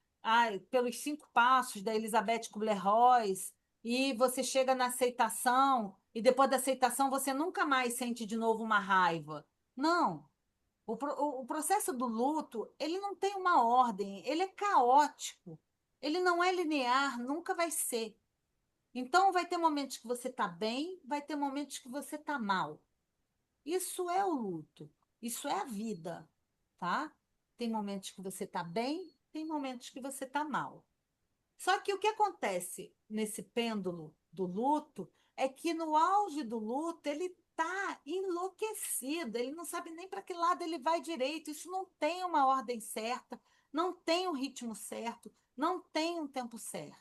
pelos 5 passos da Elizabeth Kubler-Ross e você chega na aceitação e depois da aceitação você nunca mais sente de novo uma raiva. Não. O processo do luto, ele não tem uma ordem, ele é caótico, ele não é linear, nunca vai ser. Então, vai ter momentos que você está bem, vai ter momentos que você está mal. Isso é o luto, isso é a vida, tá? Tem momentos que você está bem, tem momentos que você está mal. Só que o que acontece nesse pêndulo do luto é que no auge do luto ele está enlouquecido, ele não sabe nem para que lado ele vai direito. Isso não tem uma ordem certa, não tem um ritmo certo, não tem um tempo certo.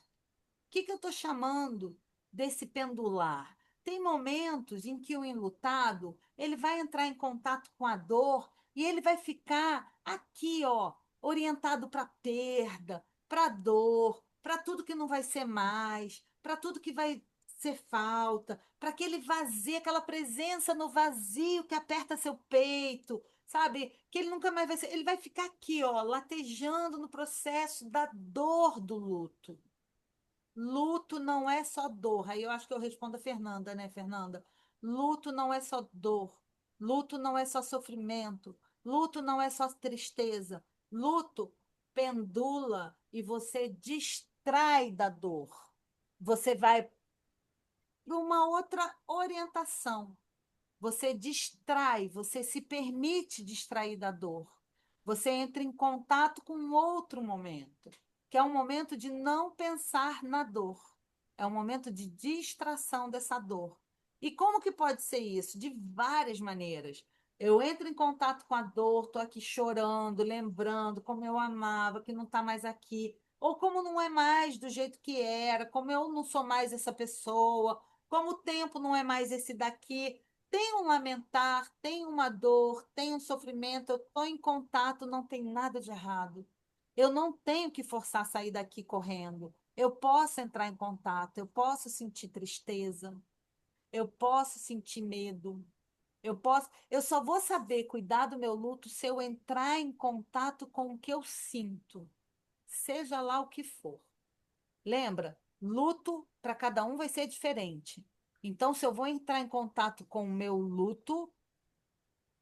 O que que eu estou chamando desse pendular? Tem momentos em que o enlutado ele vai entrar em contato com a dor e ele vai ficar aqui, ó, orientado para perda, para dor, para tudo que não vai ser mais, para tudo que vai ser falta, para aquele vazio, aquela presença no vazio que aperta seu peito, sabe? Que ele nunca mais vai ser. Ele vai ficar aqui, ó, latejando no processo da dor do luto. Luto não é só dor. Aí eu acho que eu respondo a Fernanda, né, Fernanda? Luto não é só dor. Luto não é só sofrimento. Luto não é só tristeza. Luto pendula e você distrai da dor. Você vai para uma outra orientação. Você distrai, você se permite distrair da dor. Você entra em contato com um outro momento, que é um momento de não pensar na dor. É um momento de distração dessa dor. E como que pode ser isso? De várias maneiras. Eu entro em contato com a dor, estou aqui chorando, lembrando como eu amava, que não está mais aqui, ou como não é mais do jeito que era, como eu não sou mais essa pessoa, como o tempo não é mais esse daqui. Tem um lamentar, tem uma dor, tem um sofrimento, eu estou em contato, não tem nada de errado. Eu não tenho que forçar a sair daqui correndo. Eu posso entrar em contato, eu posso sentir tristeza, eu posso sentir medo, eu só vou saber cuidar do meu luto se eu entrar em contato com o que eu sinto, seja lá o que for. Lembra? Luto para cada um vai ser diferente. Então, se eu vou entrar em contato com o meu luto,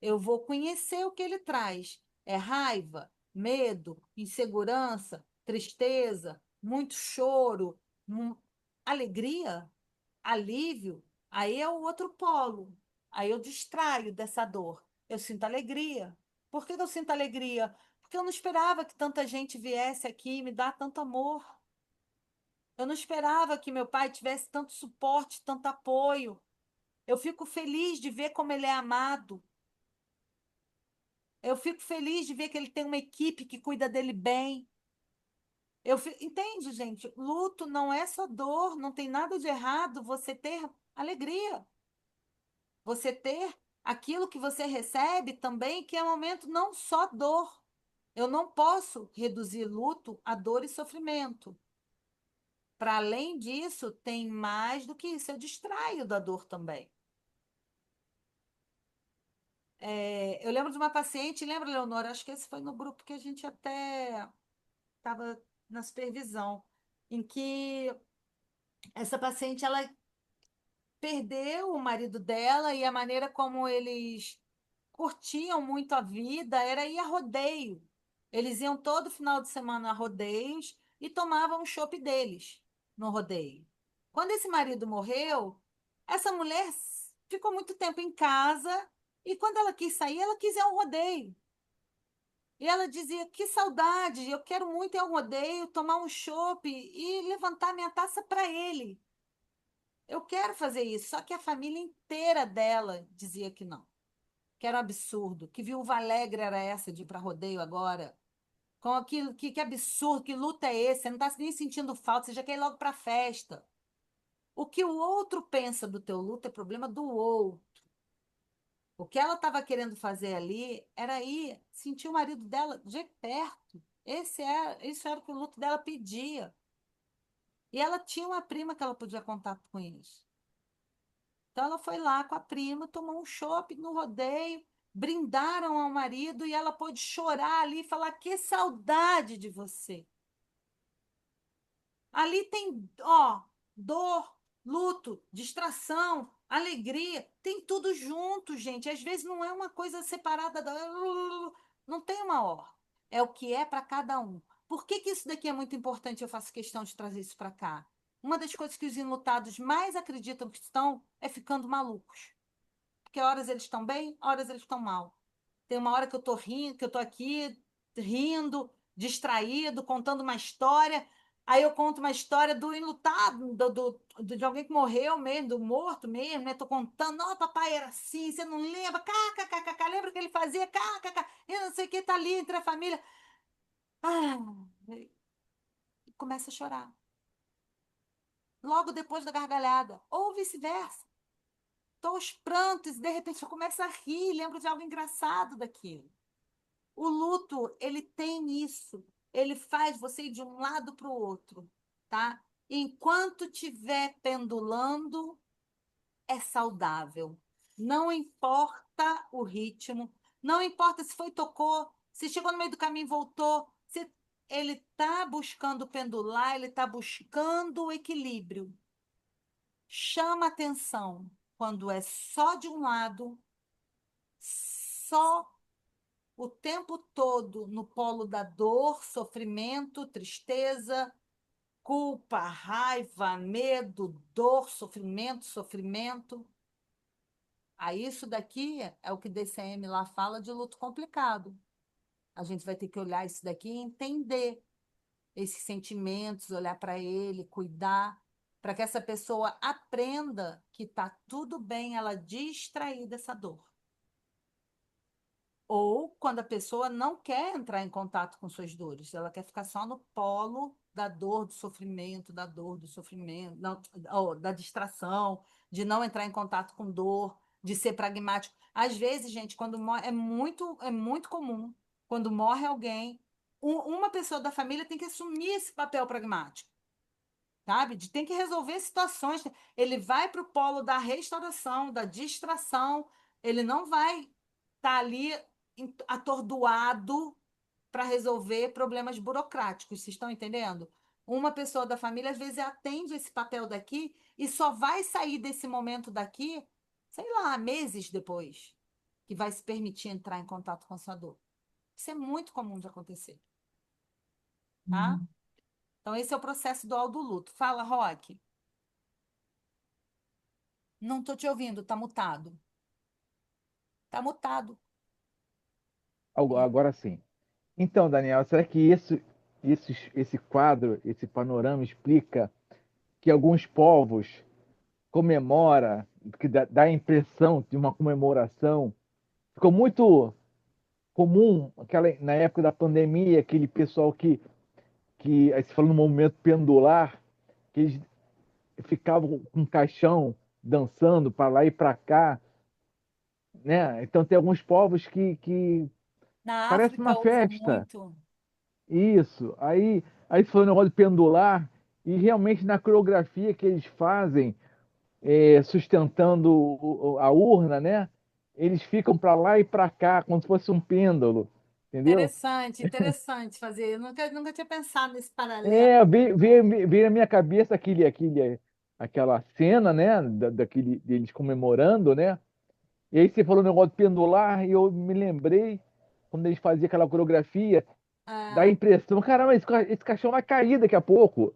eu vou conhecer o que ele traz. É raiva, medo, insegurança, tristeza, muito choro, alegria, alívio. Aí é o outro polo. Aí eu distraio dessa dor. Eu sinto alegria. Por que eu sinto alegria? Porque eu não esperava que tanta gente viesse aqui e me dar tanto amor. Eu não esperava que meu pai tivesse tanto suporte, tanto apoio. Eu fico feliz de ver como ele é amado. Eu fico feliz de ver que ele tem uma equipe que cuida dele bem. Entende, gente? Luto não é só dor, não tem nada de errado você ter alegria, você ter aquilo que você recebe também, que é um momento não só dor. Eu não posso reduzir luto a dor e sofrimento. Para além disso, tem mais do que isso. Eu distraio da dor também. Eu lembro de uma paciente, lembra, Leonora? Acho que esse foi no grupo que a gente até estava na supervisão, em que essa paciente ela perdeu o marido dela e a maneira como eles curtiam muito a vida era ir a rodeio. Eles iam todo final de semana a rodeios e tomavam o chopp deles no rodeio. Quando esse marido morreu, essa mulher ficou muito tempo em casa e quando ela quis sair, ela quis ir ao rodeio. E ela dizia: que saudade, eu quero muito ir ao rodeio, tomar um chopp e levantar minha taça para ele. Eu quero fazer isso, só que a família inteira dela dizia que não, que era um absurdo, que viúva alegre era essa de ir para rodeio agora. Com aquilo, que absurdo, que luta é esse? Você não está nem sentindo falta, você já quer ir logo para a festa. O que o outro pensa do teu luto é problema do outro. O que ela estava querendo fazer ali era ir sentir o marido dela de perto. Isso era o que o luto dela pedia. E ela tinha uma prima que ela podia contar com isso. Então ela foi lá com a prima, tomou um chopp no rodeio, brindaram ao marido e ela pôde chorar ali e falar: que saudade de você. Ali tem, ó, dor, luto, distração, alegria, tem tudo junto, gente. Às vezes não é uma coisa separada da. Não tem uma ordem. É o que é para cada um. Por que que isso daqui é muito importante? Eu faço questão de trazer isso para cá. Uma das coisas que os enlutados mais acreditam que estão é ficando malucos. Porque horas eles estão bem, horas eles estão mal. Tem uma hora que eu tô rindo, que eu tô aqui rindo, distraído, contando uma história. Aí eu conto uma história do enlutado, de alguém que morreu mesmo, do morto mesmo, né? Tô contando, não, papai era assim, você não lembra? KKKK, lembra que ele fazia? KKK, eu não sei o que, tá ali entre a família. Ah, e começa a chorar. Logo depois da gargalhada, ou vice-versa. Tô aos prantos e de repente eu começo a rir, lembro de algo engraçado daquilo. O luto, ele tem isso. Ele faz você ir de um lado para o outro, tá? Enquanto tiver pendulando, é saudável. Não importa o ritmo, não importa se foi, tocou, se chegou no meio do caminho e voltou. Se ele está buscando pendular, ele está buscando o equilíbrio. Chama atenção quando é só de um lado, só o tempo todo no polo da dor, sofrimento, tristeza, culpa, raiva, medo, dor, sofrimento, sofrimento. Aí isso daqui é o que DCM lá fala de luto complicado. A gente vai ter que olhar isso daqui e entender esses sentimentos, olhar para ele, cuidar, para que essa pessoa aprenda que está tudo bem ela distrair dessa dor. Ou quando a pessoa não quer entrar em contato com suas dores, ela quer ficar só no polo da dor, do sofrimento, não, ou da distração, de não entrar em contato com dor, de ser pragmático. Às vezes, gente, quando morre, é muito comum, quando morre alguém, uma pessoa da família tem que assumir esse papel pragmático, sabe? Tem que resolver situações. Ele vai para o polo da restauração, da distração, ele não vai estar ali atordoado para resolver problemas burocráticos, vocês estão entendendo? Uma pessoa da família, às vezes, atende esse papel daqui e só vai sair desse momento daqui, sei lá, meses depois, que vai se permitir entrar em contato com a sua dor. Isso é muito comum de acontecer, tá? Então, esse é o processo dual do luto. Fala, Roque. Não estou te ouvindo, tá mutado. Tá mutado. Agora sim. Então, Daniel, será que esse quadro, esse panorama explica que alguns povos comemora, que dá a impressão de uma comemoração? Ficou muito comum na época da pandemia, aquele pessoal que aí se fala no momento pendular, que eles ficavam com um caixão dançando para lá e para cá. né? Então tem alguns povos que Na parece uma África usa festa. muito. Isso. Aí foi um negócio de pendular, e realmente na coreografia que eles fazem, sustentando a urna, né? Eles ficam para lá e para cá, como se fosse um pêndulo, entendeu? Interessante, interessante fazer. Eu nunca tinha pensado nesse paralelo. Veio na minha cabeça aquela cena, né? Daquele, deles comemorando, né? E aí você falou o negócio de pendular, e eu me lembrei, quando eles faziam aquela coreografia, dá a Ah, impressão, caramba, esse caixão vai cair daqui a pouco.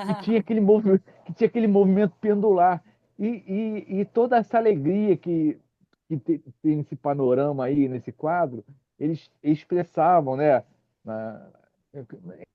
Que tinha aquele movimento pendular. E toda essa alegria tem nesse panorama aí, nesse quadro, eles expressavam, né? Na-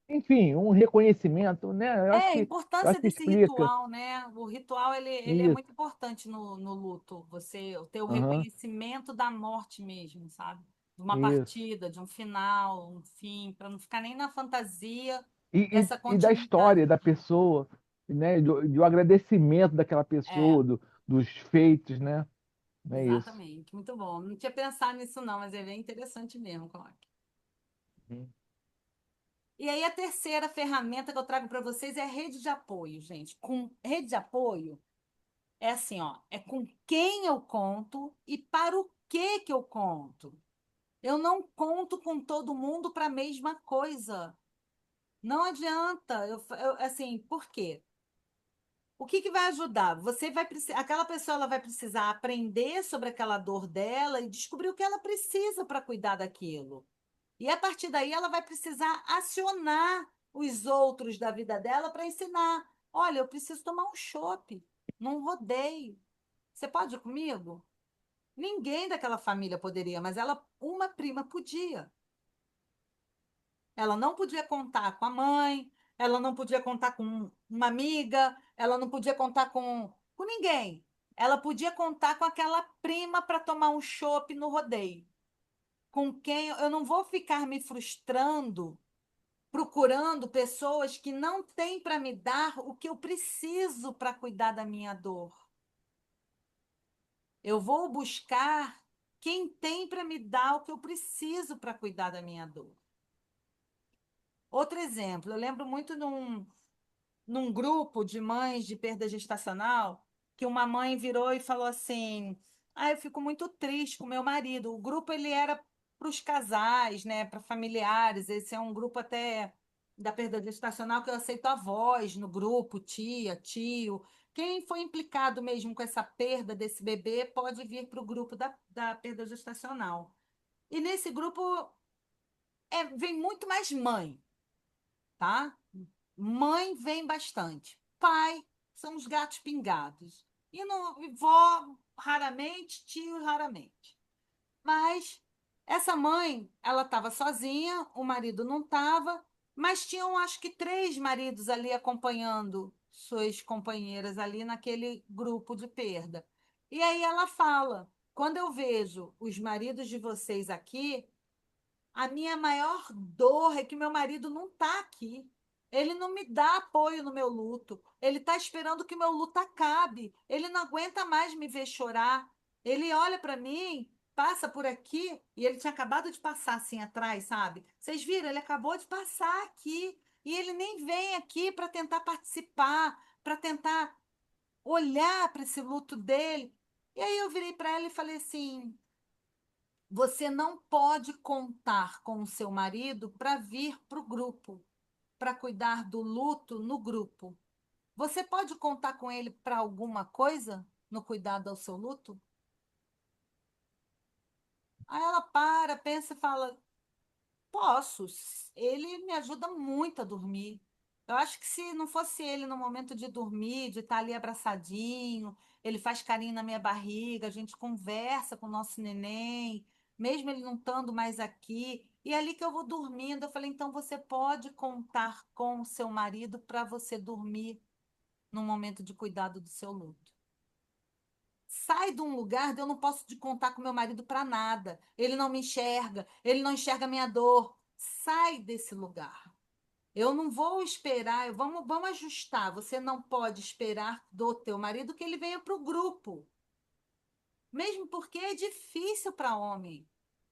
enfim, um reconhecimento, né? a Eu importância acho que desse explica ritual, né? O ritual ele é isso. muito importante no luto. Você ter o Aham, reconhecimento da morte mesmo, sabe? De uma isso. partida, de um final, um fim, para não ficar nem na fantasia E, dessa e da história continuidade. da pessoa, né? Do agradecimento daquela É, pessoa, dos feitos, né? É isso. exatamente. Muito bom. Não tinha pensado nisso, não, mas é bem interessante mesmo, Cláudio. Uhum. E aí, a terceira ferramenta que eu trago para vocês é a rede de apoio, gente. Com rede de apoio, é assim, ó, é com quem eu conto e para o que eu conto. Eu não conto com todo mundo para a mesma coisa. Não adianta. Assim, por quê? O que vai ajudar? Você vai precisar, aquela pessoa ela vai precisar aprender sobre aquela dor dela e descobrir o que ela precisa para cuidar daquilo. E a partir daí ela vai precisar acionar os outros da vida dela para ensinar. Olha, eu preciso tomar um chopp, num rodeio. Você pode ir comigo? Ninguém daquela família poderia, mas uma prima podia. Ela não podia contar com a mãe, ela não podia contar com uma amiga, ela não podia contar com ninguém. Ela podia contar com aquela prima para tomar um chopp no rodeio. Com quem eu não vou ficar me frustrando procurando pessoas que não têm para me dar o que eu preciso para cuidar da minha dor. Eu vou buscar quem tem para me dar o que eu preciso para cuidar da minha dor. Outro exemplo, eu lembro muito num grupo de mães de perda gestacional, que uma mãe virou e falou assim: "Ah, eu fico muito triste com meu marido". O grupo ele era para os casais, né, para familiares. Esse é um grupo até da perda gestacional que eu aceito avós no grupo, tia, tio. Quem foi implicado mesmo com essa perda desse bebê pode vir para o grupo da perda gestacional. E nesse grupo vem muito mais mãe, tá? Mãe vem bastante. Pai são os gatos pingados. E não, e vó, raramente, tio, raramente. Mas essa mãe, ela estava sozinha, o marido não estava, mas tinham acho que três maridos ali acompanhando suas companheiras ali naquele grupo de perda. E aí ela fala: quando eu vejo os maridos de vocês aqui, a minha maior dor é que meu marido não está aqui. Ele não me dá apoio no meu luto. Ele está esperando que meu luto acabe. Ele não aguenta mais me ver chorar. Ele olha para mim, passa por aqui, e ele tinha acabado de passar assim atrás, sabe? Vocês viram? Ele acabou de passar aqui. E ele nem vem aqui para tentar participar, para tentar olhar para esse luto dele. E aí eu virei para ela e falei assim: você não pode contar com o seu marido para vir para o grupo, para cuidar do luto no grupo. Você pode contar com ele para alguma coisa no cuidado ao seu luto? Aí ela para, pensa e fala: posso. Ele me ajuda muito a dormir. Eu acho que se não fosse ele no momento de dormir, de estar ali abraçadinho, ele faz carinho na minha barriga, a gente conversa com o nosso neném, mesmo ele não estando mais aqui. E é ali que eu vou dormindo, eu falei, então você pode contar com o seu marido para você dormir no momento de cuidado do seu luto. Sai de um lugar de eu não posso de contar com meu marido para nada. Ele não me enxerga, ele não enxerga a minha dor. Sai desse lugar. Eu não vou esperar, vamos ajustar. Você não pode esperar do teu marido que ele venha para o grupo. mesmo porque é difícil para homem.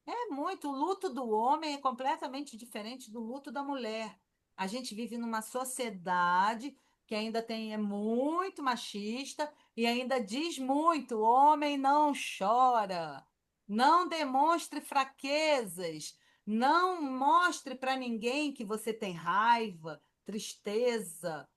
É muito. O luto do homem é completamente diferente do luto da mulher. A gente vive numa sociedade que ainda é muito machista e ainda diz muito: homem não chora, não demonstre fraquezas, não mostre para ninguém que você tem raiva, tristeza,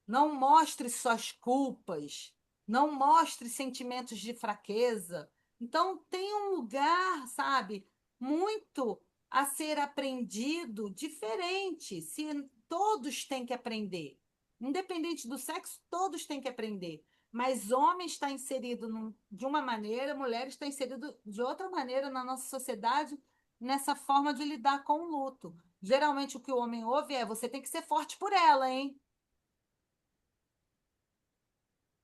não mostre suas culpas, não mostre sentimentos de fraqueza. Então, tem um lugar, sabe, muito a ser aprendido diferente. Se todos têm que aprender, independente do sexo, todos têm que aprender. Mas homem está inserido de uma maneira, mulher está inserido de outra maneira na nossa sociedade, nessa forma de lidar com o luto. Geralmente, o que o homem ouve é: você tem que ser forte por ela, hein?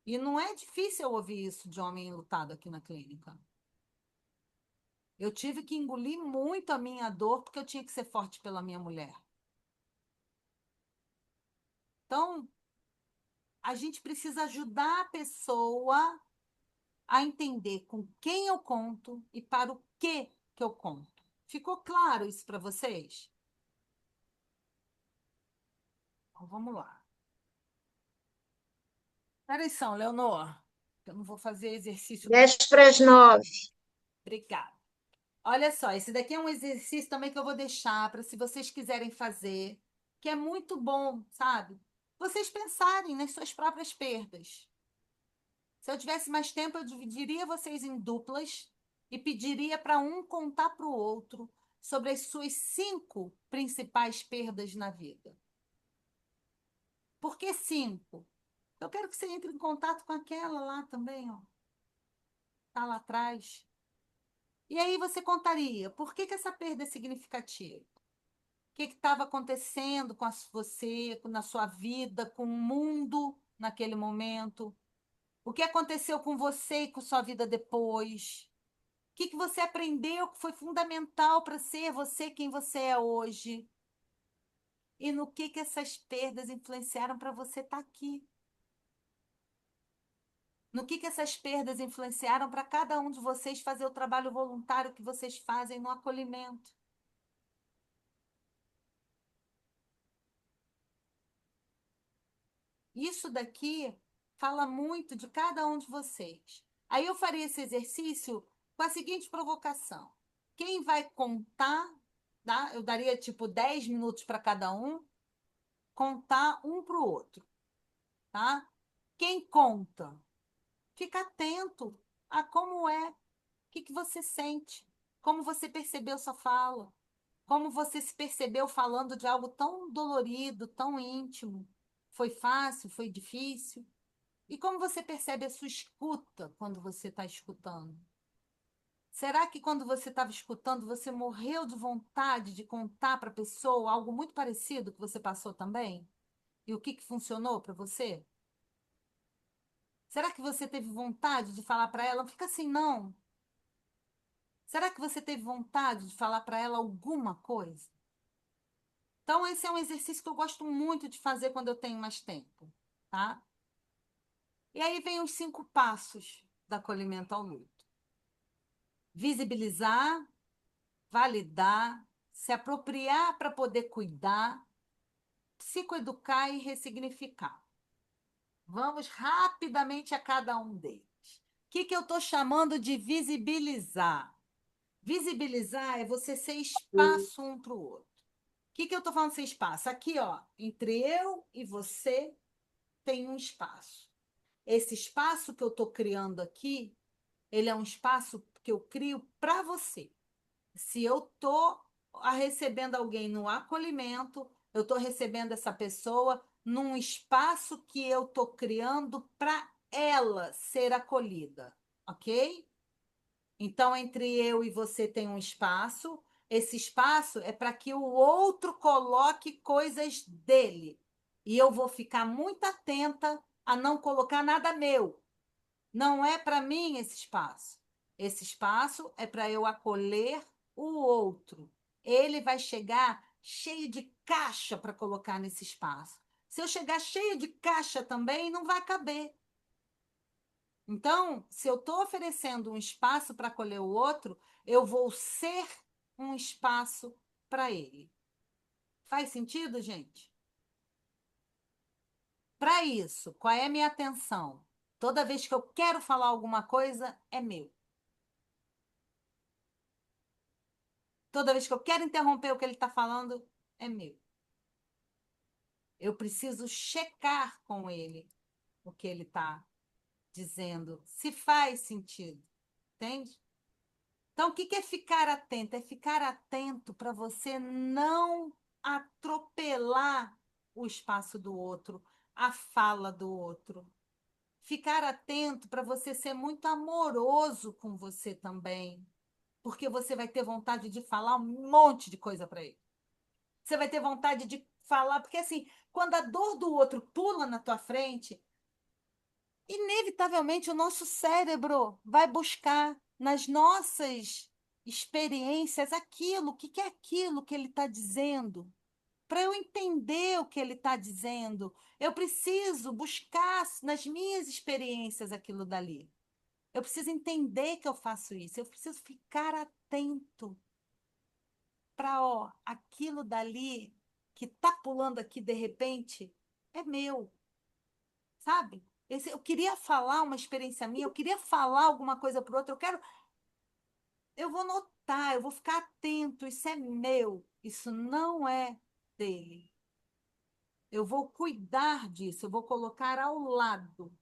E não é difícil eu ouvir isso de homem lutado aqui na clínica. Eu tive que engolir muito a minha dor porque eu tinha que ser forte pela minha mulher. Então, a gente precisa ajudar a pessoa a entender com quem eu conto e para o que eu conto. Ficou claro isso para vocês? Então, vamos lá. Atenção, Leonor. Eu não vou fazer exercício. 8:50. Obrigada. Olha só, esse daqui é um exercício também que eu vou deixar para, se vocês quiserem fazer, que é muito bom, sabe? Vocês pensarem nas suas próprias perdas. Se eu tivesse mais tempo, eu dividiria vocês em duplas e pediria para um contar para o outro sobre as suas 5 principais perdas na vida. Por que 5? Eu quero que você entre em contato com aquela lá também, ó. Tá lá atrás. E aí você contaria, por que essa perda é significativa? O que estava acontecendo com você, na sua vida, com o mundo naquele momento? O que aconteceu com você e com sua vida depois? O que você aprendeu que foi fundamental para ser você quem você é hoje? E no que essas perdas influenciaram para você estar aqui? No que essas perdas influenciaram para cada um de vocês fazer o trabalho voluntário que vocês fazem no acolhimento? Isso daqui fala muito de cada um de vocês. Aí eu faria esse exercício com a seguinte provocação: quem vai contar, tá? Eu daria tipo 10 minutos para cada um, contar um para o outro, tá? Quem conta, fica atento a como é, o que você sente, como você percebeu sua fala, como você se percebeu falando de algo tão dolorido, tão íntimo. Foi fácil, foi difícil? E como você percebe a sua escuta quando você está escutando? Será que quando você estava escutando, você morreu de vontade de contar para a pessoa algo muito parecido que você passou também? E o que funcionou para você? Será que você teve vontade de falar para ela, não fica assim, não? Será que você teve vontade de falar para ela alguma coisa? Então, esse é um exercício que eu gosto muito de fazer quando eu tenho mais tempo, tá? E aí vem os 5 passos do acolhimento ao luto: visibilizar, validar, se apropriar para poder cuidar, psicoeducar e ressignificar. Vamos rapidamente a cada um deles. O que eu estou chamando de visibilizar? Visibilizar é você ser espaço um para o outro. O que eu estou falando de ser espaço? Aqui, ó, entre eu e você tem um espaço. Esse espaço que eu estou criando aqui, ele é um espaço que eu crio para você. Se eu estou recebendo alguém no acolhimento, eu estou recebendo essa pessoa num espaço que eu estou criando para ela ser acolhida, ok? Então, entre eu e você tem um espaço. Esse espaço é para que o outro coloque coisas dele. E eu vou ficar muito atenta a não colocar nada meu. Não é para mim esse espaço. Esse espaço é para eu acolher o outro. Ele vai chegar cheio de caixa para colocar nesse espaço. Se eu chegar cheio de caixa também, não vai caber. Então, se eu estou oferecendo um espaço para acolher o outro, eu vou ser um espaço para ele. Faz sentido, gente? Para isso, qual é a minha atenção? Toda vez que eu quero falar alguma coisa, é meu. Toda vez que eu quero interromper o que ele está falando, é meu. Eu preciso checar com ele o que ele está dizendo, se faz sentido, entende? Então, o que é ficar atento? É ficar atento para você não atropelar o espaço do outro, a fala do outro. Ficar atento para você ser muito amoroso com você também, porque você vai ter vontade de falar um monte de coisa para ele. Você vai ter vontade de falar, porque assim, quando a dor do outro pula na tua frente, inevitavelmente o nosso cérebro vai buscar nas nossas experiências aquilo, o que é aquilo que ele está dizendo. Para eu entender o que ele está dizendo, eu preciso buscar nas minhas experiências aquilo dali. Eu preciso entender que eu faço isso, eu preciso ficar atento para, ó, aquilo dali que está pulando aqui de repente é meu, sabe? Eu queria falar uma experiência minha, eu queria falar alguma coisa para o outro, eu vou notar, eu vou ficar atento, isso é meu, isso não é dele. Eu vou cuidar disso, eu vou colocar ao lado.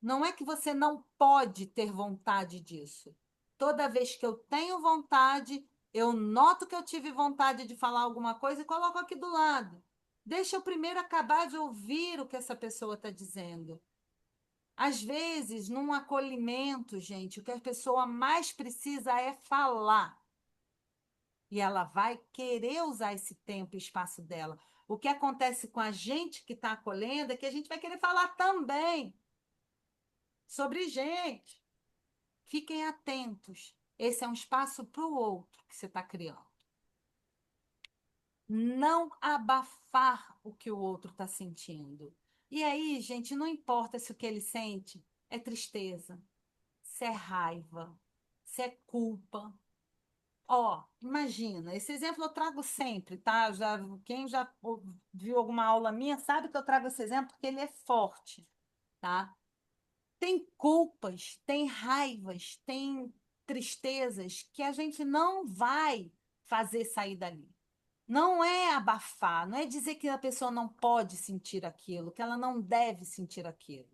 Não é que você não pode ter vontade disso. Toda vez que eu tenho vontade, eu noto que eu tive vontade de falar alguma coisa e coloco aqui do lado. Deixa eu primeiro acabar de ouvir o que essa pessoa está dizendo. Às vezes, num acolhimento, gente, o que a pessoa mais precisa é falar. E ela vai querer usar esse tempo e espaço dela. O que acontece com a gente que está acolhendo é que a gente vai querer falar também sobre gente. Fiquem atentos. Esse é um espaço para o outro que você está criando. Não abafar o que o outro está sentindo. E aí, gente, não importa se o que ele sente é tristeza, se é raiva, se é culpa. Ó, imagina, esse exemplo eu trago sempre, tá? Quem já viu alguma aula minha sabe que eu trago esse exemplo porque ele é forte, tá? Tem culpas, tem raivas, tem tristezas que a gente não vai fazer sair dali. Não é abafar, não é dizer que a pessoa não pode sentir aquilo, que ela não deve sentir aquilo.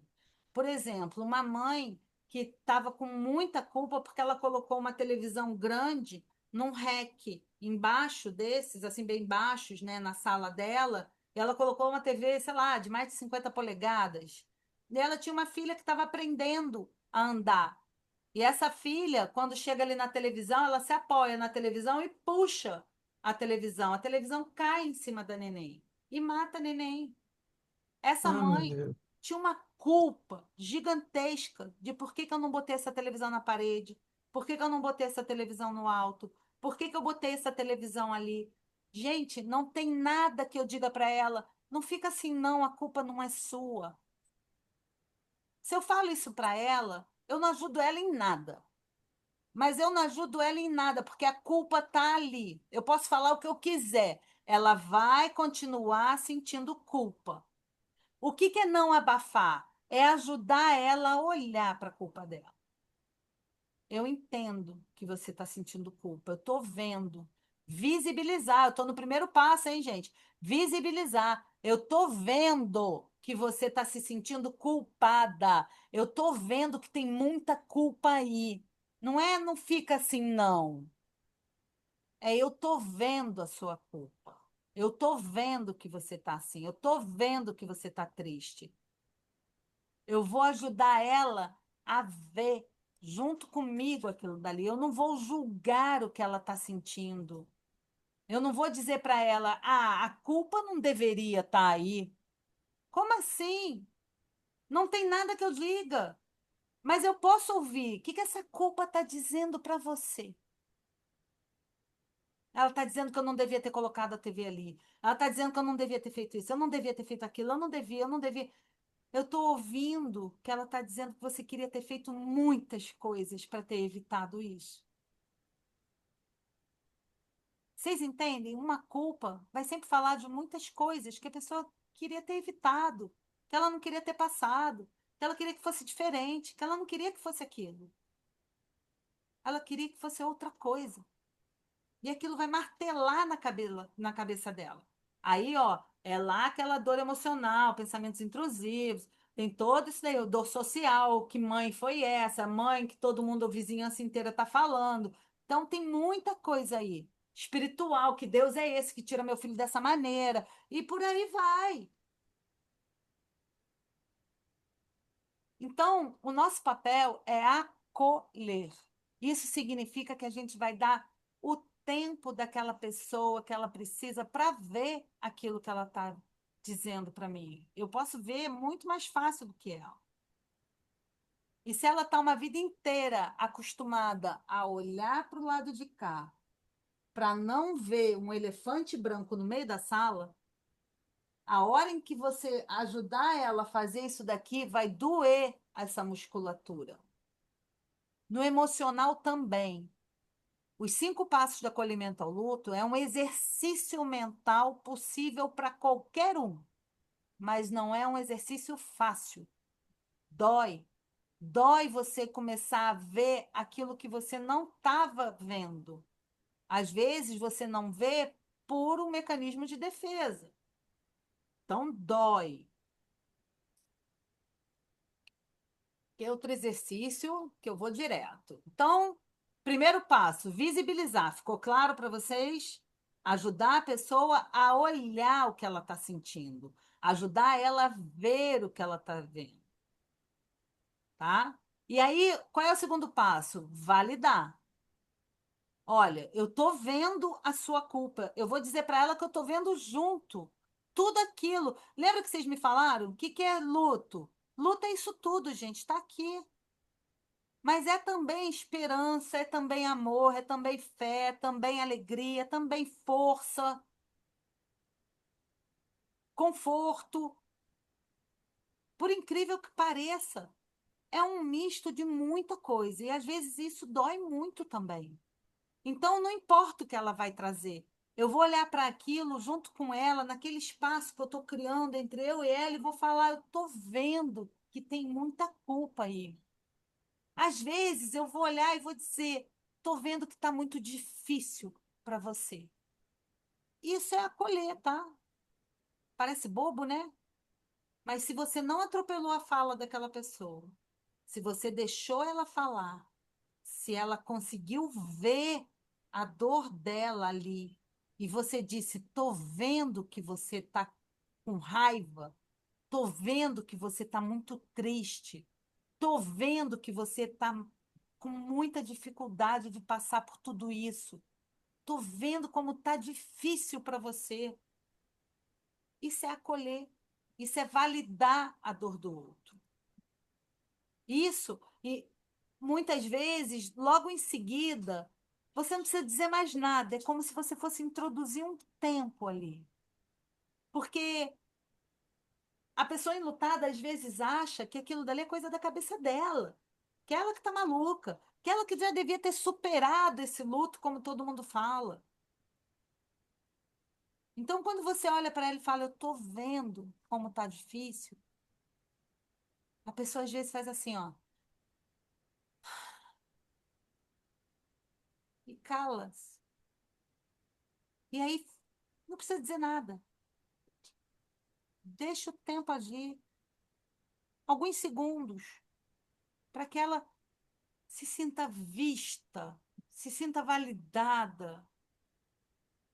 Por exemplo, uma mãe que estava com muita culpa porque ela colocou uma televisão grande num rack embaixo desses, assim, bem baixos, né, na sala dela, e ela colocou uma TV, sei lá, de mais de 50 polegadas. E ela tinha uma filha que estava aprendendo a andar. E essa filha, quando chega ali na televisão, ela se apoia na televisão e puxa a televisão. A televisão cai em cima da neném e mata a neném. Essa Ah, meu mãe Deus. tinha uma culpa gigantesca de por que que eu não botei essa televisão na parede, por que que eu não botei essa televisão no alto, por que que eu botei essa televisão ali. Gente, não tem nada que eu diga para ela. Não fica assim, não, a culpa não é sua. Se eu falo isso para ela, eu não ajudo ela em nada. Mas eu não ajudo ela em nada, porque a culpa está ali. Eu posso falar o que eu quiser. Ela vai continuar sentindo culpa. O que é não abafar? É ajudar ela a olhar para a culpa dela. Eu entendo que você está sentindo culpa. Eu estou vendo. Visibilizar. Eu estou no primeiro passo, hein, gente? Visibilizar. Eu estou vendo que você está se sentindo culpada. Eu estou vendo que tem muita culpa aí. Não é, não fica assim, não. É, eu estou vendo a sua culpa. Eu estou vendo que você está assim. Eu estou vendo que você está triste. Eu vou ajudar ela a ver junto comigo aquilo dali. Eu não vou julgar o que ela está sentindo. Eu não vou dizer para ela, ah, a culpa não deveria estar aí. Como assim? Não tem nada que eu diga. Mas eu posso ouvir. O que que essa culpa está dizendo para você? Ela está dizendo que eu não devia ter colocado a TV ali. Ela está dizendo que eu não devia ter feito isso. Eu não devia ter feito aquilo. Eu não devia, eu não devia. Eu estou ouvindo que ela está dizendo que você queria ter feito muitas coisas para ter evitado isso. Vocês entendem? Uma culpa vai sempre falar de muitas coisas que a pessoa queria ter evitado, que ela não queria ter passado, que ela queria que fosse diferente, que ela não queria que fosse aquilo. Ela queria que fosse outra coisa. E aquilo vai martelar na cabeça dela. Aí, ó, é lá aquela dor emocional, pensamentos intrusivos, tem todo isso daí, o dor social, que mãe foi essa, mãe que todo mundo, a vizinhança inteira tá falando. Então, tem muita coisa aí. Espiritual, que Deus é esse que tira meu filho dessa maneira. E por aí vai. Então, o nosso papel é acolher. Isso significa que a gente vai dar o tempo daquela pessoa que ela precisa para ver aquilo que ela está dizendo para mim. Eu posso ver muito mais fácil do que ela. E se ela está uma vida inteira acostumada a olhar para o lado de cá, para não ver um elefante branco no meio da sala, a hora em que você ajudar ela a fazer isso daqui, vai doer essa musculatura. No emocional também. Os 5 passos do acolhimento ao luto é um exercício mental possível para qualquer um, mas não é um exercício fácil. Dói. Dói você começar a ver aquilo que você não estava vendo. Às vezes você não vê por um mecanismo de defesa. Então, dói. Que é outro exercício que eu vou direto. Então, primeiro passo, visibilizar. Ficou claro para vocês? Ajudar a pessoa a olhar o que ela está sentindo. Ajudar ela a ver o que ela está vendo. Tá? E aí, qual é o segundo passo? Validar. Olha, eu estou vendo a sua culpa. Eu vou dizer para ela que eu estou vendo junto. Tudo aquilo. Lembra que vocês me falaram? O que que é luto? Luto é isso tudo, gente. Está aqui. Mas é também esperança, é também amor, é também fé, é também alegria, é também força, conforto. Por incrível que pareça, é um misto de muita coisa. E às vezes isso dói muito também. Então não importa o que ela vai trazer. Eu vou olhar para aquilo junto com ela, naquele espaço que eu estou criando entre eu e ela, e vou falar: eu estou vendo que tem muita culpa aí. Às vezes eu vou olhar e vou dizer: estou vendo que está muito difícil para você. Isso é acolher, tá? Parece bobo, né? Mas se você não atropelou a fala daquela pessoa, se você deixou ela falar, se ela conseguiu ver a dor dela ali, e você disse: estou vendo que você está com raiva, estou vendo que você está muito triste, estou vendo que você está com muita dificuldade de passar por tudo isso. Estou vendo como está difícil para você. Isso é acolher. Isso é validar a dor do outro. Isso, e muitas vezes, logo em seguida, você não precisa dizer mais nada. É como se você fosse introduzir um tempo ali. Porque a pessoa enlutada, às vezes, acha que aquilo dali é coisa da cabeça dela. Que ela que está maluca. Que ela que já devia ter superado esse luto, como todo mundo fala. Então, quando você olha para ela e fala: eu estou vendo como está difícil, a pessoa às vezes faz assim, ó, e cala-se. E aí não precisa dizer nada. Deixa o tempo agir, alguns segundos, para que ela se sinta vista, se sinta validada,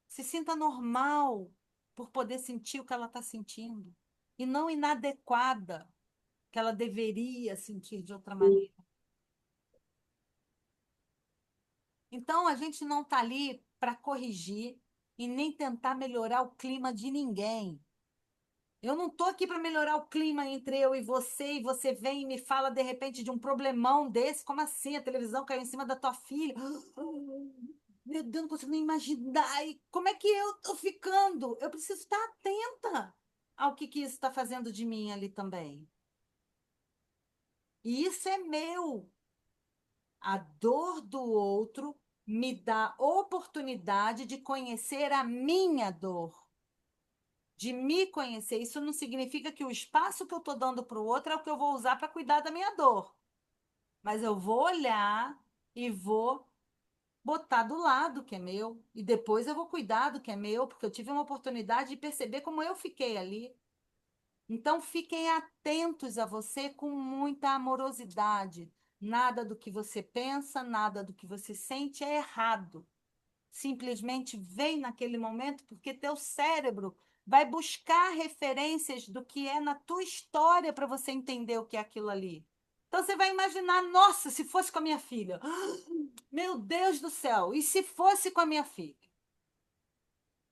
se sinta normal por poder sentir o que ela está sentindo, e não inadequada, que ela deveria sentir de outra maneira. Então, a gente não está ali para corrigir e nem tentar melhorar o clima de ninguém. Eu não estou aqui para melhorar o clima entre eu e você vem e me fala de repente de um problemão desse. Como assim? A televisão caiu em cima da tua filha. Meu Deus, não consigo nem imaginar. E como é que eu estou ficando? Eu preciso estar atenta ao que isso está fazendo de mim ali também. E isso é meu. A dor do outro me dá oportunidade de conhecer a minha dor, de me conhecer. Isso não significa que o espaço que eu estou dando para o outro é o que eu vou usar para cuidar da minha dor. Mas eu vou olhar e vou botar do lado que é meu. E depois eu vou cuidar do que é meu, porque eu tive uma oportunidade de perceber como eu fiquei ali. Então, fiquem atentos a você com muita amorosidade. Nada do que você pensa, nada do que você sente é errado. Simplesmente vem naquele momento porque teu cérebro vai buscar referências do que é na tua história para você entender o que é aquilo ali. Então você vai imaginar, nossa, se fosse com a minha filha. Meu Deus do céu, e se fosse com a minha filha?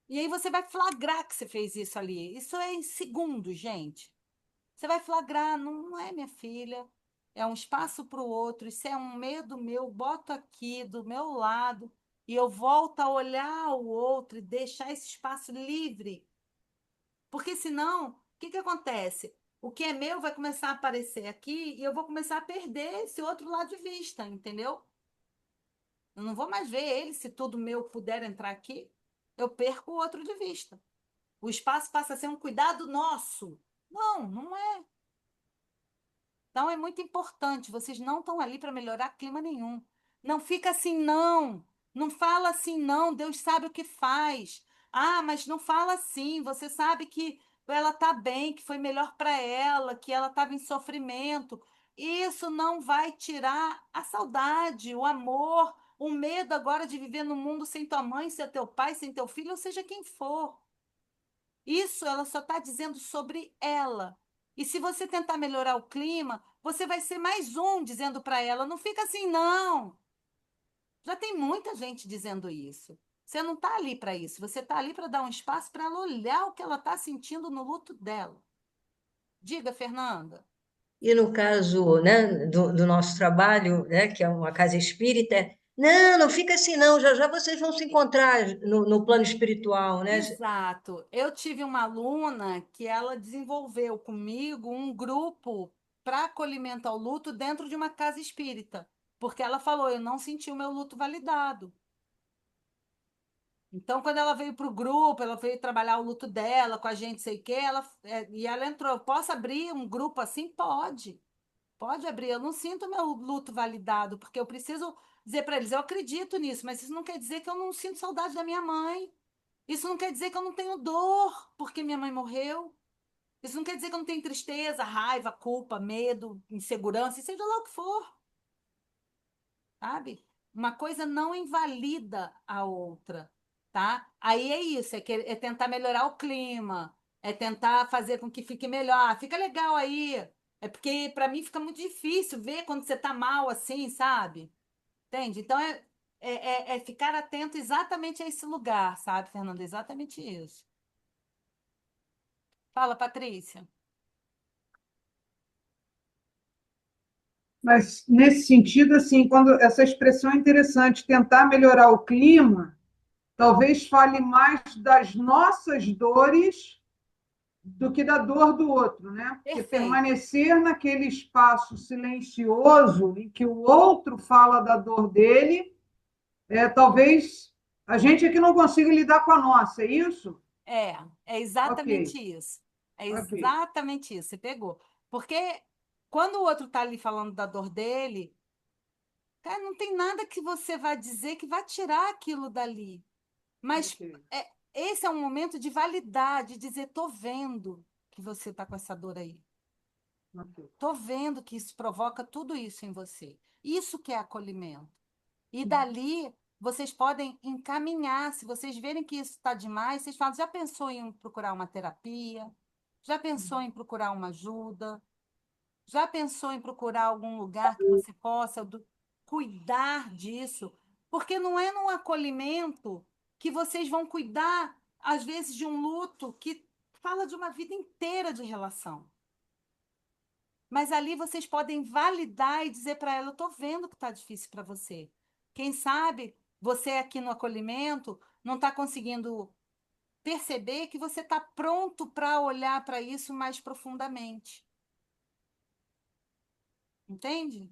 E aí você vai flagrar que você fez isso ali. Isso é em segundos, gente. Você vai flagrar, não é minha filha, é um espaço para o outro, isso é um medo meu, boto aqui do meu lado e eu volto a olhar o outro e deixar esse espaço livre. Porque senão, o que que acontece? O que é meu vai começar a aparecer aqui e eu vou começar a perder esse outro lado de vista, entendeu? Eu não vou mais ver ele, se tudo meu puder entrar aqui, eu perco o outro de vista. O espaço passa a ser um cuidado nosso. Não, não é. Então é muito importante, vocês não estão ali para melhorar clima nenhum. Não fica assim, não. Não fala assim, não. Deus sabe o que faz. Ah, mas não fala assim. Você sabe que ela está bem, que foi melhor para ela, que ela estava em sofrimento. Isso não vai tirar a saudade, o amor, o medo agora de viver no mundo sem tua mãe, sem teu pai, sem teu filho, ou seja quem for. Isso ela só está dizendo sobre ela. E se você tentar melhorar o clima, você vai ser mais um dizendo para ela: não fica assim, não. Já tem muita gente dizendo isso. Você não está ali para isso. Você está ali para dar um espaço para ela olhar o que ela está sentindo no luto dela. Diga, Fernanda. E no caso, né, do nosso trabalho, né, que é uma casa espírita, não, não fica assim não, já já vocês vão se encontrar no plano espiritual, né? Exato. Eu tive uma aluna que ela desenvolveu comigo um grupo para acolhimento ao luto dentro de uma casa espírita, porque ela falou, eu não senti o meu luto validado. Então, quando ela veio para o grupo, ela veio trabalhar o luto dela com a gente, sei o quê, e ela entrou. Posso abrir um grupo assim? Pode. Pode abrir. Eu não sinto o meu luto validado, porque eu preciso dizer para eles, eu acredito nisso, mas isso não quer dizer que eu não sinto saudade da minha mãe. Isso não quer dizer que eu não tenho dor porque minha mãe morreu. Isso não quer dizer que eu não tenho tristeza, raiva, culpa, medo, insegurança, seja lá o que for, sabe? Uma coisa não invalida a outra, tá? Aí é isso, é tentar melhorar o clima, é tentar fazer com que fique melhor. Ah, fica legal aí. É porque para mim fica muito difícil ver quando você tá mal assim, sabe? Entende? Então é ficar atento exatamente a esse lugar, sabe, Fernanda? Exatamente isso. Fala, Patrícia. Mas, nesse sentido, assim, quando essa expressão é interessante, tentar melhorar o clima, talvez fale mais das nossas dores do que da dor do outro, né? Porque Perfeito. permanecer naquele espaço silencioso em que o outro fala da dor dele, talvez a gente aqui não consiga lidar com a nossa, é isso? É Ok, exatamente isso. É ok. exatamente isso. Você pegou. Porque quando o outro está ali falando da dor dele, cara, não tem nada que você vai dizer que vai tirar aquilo dali. Mas Ok, esse é um momento de validar, de dizer, tô vendo que você está com essa dor aí. ok. Tô vendo que isso provoca tudo isso em você. Isso que é acolhimento. E dali vocês podem encaminhar. Se vocês verem que isso está demais, vocês falam: já pensou em procurar uma terapia? Já pensou em procurar uma ajuda? Já pensou em procurar algum lugar que você possa cuidar disso? Porque não é no acolhimento que vocês vão cuidar, às vezes, de um luto que fala de uma vida inteira de relação. Mas ali vocês podem validar e dizer para ela: eu estou vendo que está difícil para você. Quem sabe você aqui no acolhimento não está conseguindo perceber que você está pronto para olhar para isso mais profundamente. entende?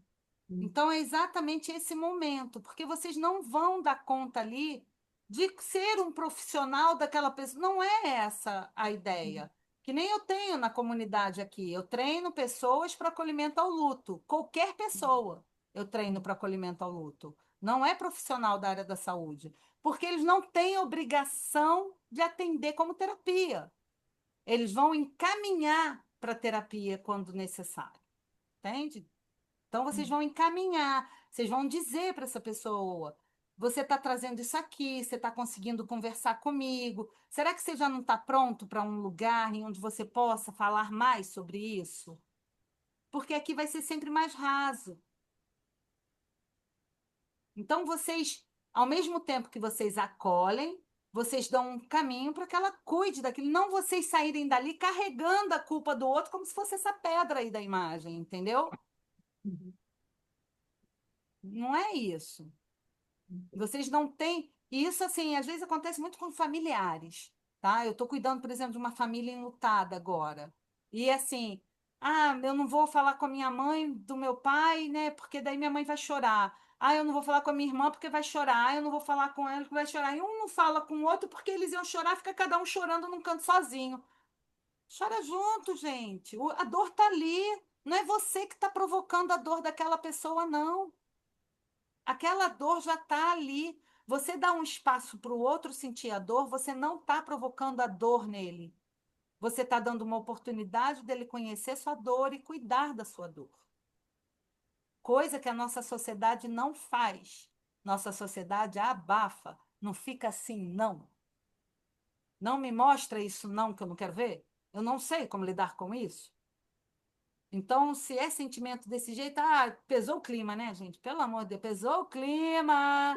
Então, é exatamente esse momento, porque vocês não vão dar conta ali de ser um profissional daquela pessoa. Não é essa a ideia. Que nem eu tenho na comunidade aqui. Eu treino pessoas para acolhimento ao luto. Qualquer pessoa eu treino para acolhimento ao luto. Não é profissional da área da saúde. Porque eles não têm obrigação de atender como terapia. Eles vão encaminhar para terapia quando necessário. Entende? Então, vocês vão encaminhar, vocês vão dizer para essa pessoa: você está trazendo isso aqui, você está conseguindo conversar comigo. Será que você já não está pronto para um lugar em onde você possa falar mais sobre isso? Porque aqui vai ser sempre mais raso. Então, vocês, ao mesmo tempo que vocês acolhem, vocês dão um caminho para que ela cuide daquilo. Não vocês saírem dali carregando a culpa do outro como se fosse essa pedra aí da imagem, entendeu? Não é isso. Vocês não têm. E isso, assim, às vezes acontece muito com familiares, tá? Eu estou cuidando, por exemplo, de uma família enlutada agora. E assim, eu não vou falar com a minha mãe do meu pai, né? Porque daí minha mãe vai chorar. Eu não vou falar com a minha irmã porque vai chorar. Eu não vou falar com ela porque vai chorar. E um não fala com o outro porque eles iam chorar, fica cada um chorando num canto sozinho. Chora junto, gente. A dor tá ali. Não é você que está provocando a dor daquela pessoa, não. Aquela dor já está ali. Você dá um espaço para o outro sentir a dor, você não está provocando a dor nele. Você está dando uma oportunidade dele conhecer sua dor e cuidar da sua dor. Coisa que a nossa sociedade não faz. Nossa sociedade abafa. Não fica assim, não. Não me mostra isso, não, que eu não quero ver. Eu não sei como lidar com isso. Então, se é sentimento desse jeito, pesou o clima, né, gente? Pelo amor de Deus, pesou o clima.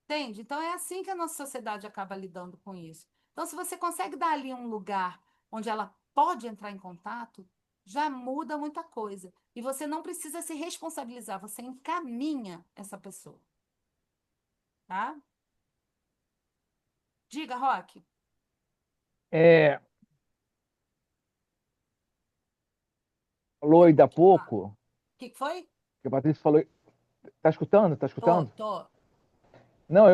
Entende? Então, é assim que a nossa sociedade acaba lidando com isso. Então, se você consegue dar ali um lugar onde ela pode entrar em contato, já muda muita coisa. E você não precisa se responsabilizar, você encaminha essa pessoa. Tá? Diga, Roque. É, falou ainda há pouco, O que foi? que a Patrícia falou. Tá escutando? Tá Tô, escutando? tô. Não,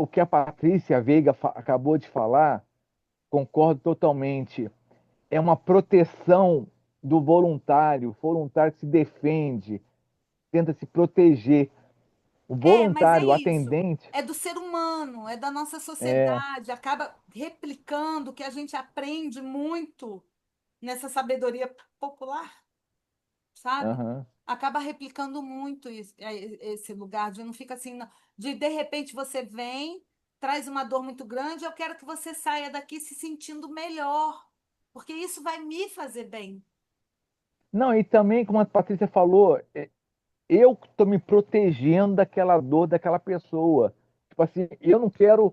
o que a Patrícia Veiga acabou de falar, concordo totalmente. É uma proteção do voluntário. O voluntário se defende, tenta se proteger. O Mas é voluntário, o isso. atendente, É do ser humano, é da nossa é. sociedade, acaba replicando o que a gente aprende muito nessa sabedoria popular, sabe? Aham. Acaba replicando muito esse lugar, de não fica assim, de repente você vem, traz uma dor muito grande, eu quero que você saia daqui se sentindo melhor, porque isso vai me fazer bem. Não, e também, como a Patrícia falou, eu estou me protegendo daquela dor daquela pessoa. Tipo assim, eu não quero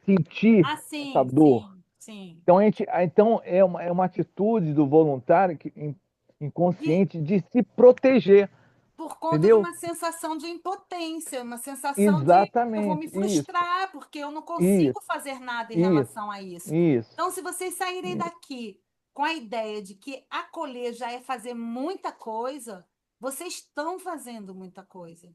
sentir essa Sim, dor. sim, sim. Então é uma atitude do voluntário E inconsciente de se proteger, por conta de entendeu? uma sensação de impotência, uma sensação de eu vou me Exatamente, isso, frustrar porque eu não consigo isso, fazer nada em isso, relação a isso. isso, Então, se vocês saírem daqui com a ideia de que acolher já é fazer muita coisa, vocês estão fazendo muita coisa.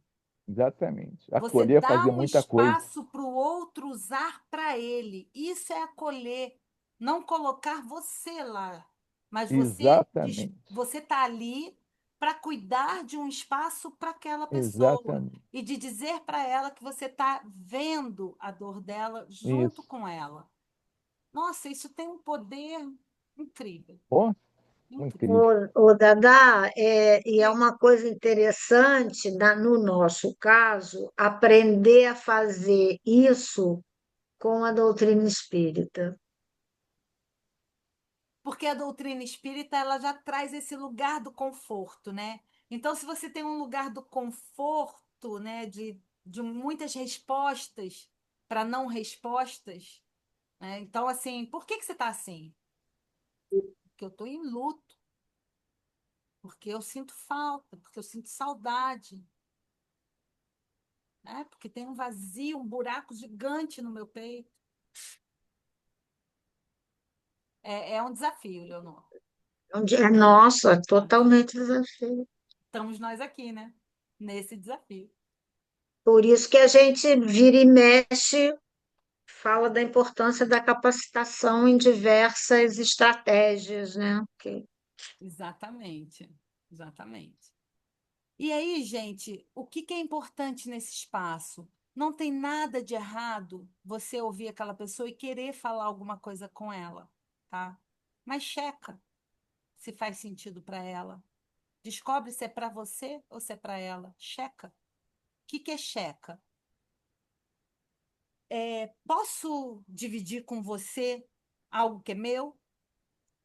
exatamente. Você Acolher é dá fazer um muita coisa. espaço para o outro usar para ele. Isso é acolher, não colocar você lá, mas Exatamente, você está ali para cuidar de um espaço para aquela pessoa exatamente, e de dizer para ela que você está vendo a dor dela junto isso. com ela. Nossa, isso tem um poder incrível, Pô, incrível. incrível. O Dadá, e é Diga. uma coisa interessante, no nosso caso, aprender a fazer isso com a doutrina espírita. Porque a doutrina espírita ela já traz esse lugar do conforto, né? Então, se você tem um lugar do conforto, né, de muitas respostas para não respostas, né? Então, assim, por que você está assim? Porque eu estou em luto, porque eu sinto falta, porque eu sinto saudade, né? Porque tem um vazio, um buraco gigante no meu peito. É um desafio, Leonor. Nossa, totalmente desafio. estamos nós aqui, né? Nesse desafio. Por isso que a gente vira e mexe, fala da importância da capacitação em diversas estratégias, né? Exatamente, exatamente. E aí, gente, o que que é importante nesse espaço? Não tem nada de errado você ouvir aquela pessoa e querer falar alguma coisa com ela, tá? Mas checa se faz sentido para ela. Descobre se é para você ou se é para ela. Checa. O que que é checa? Posso dividir com você algo que é meu?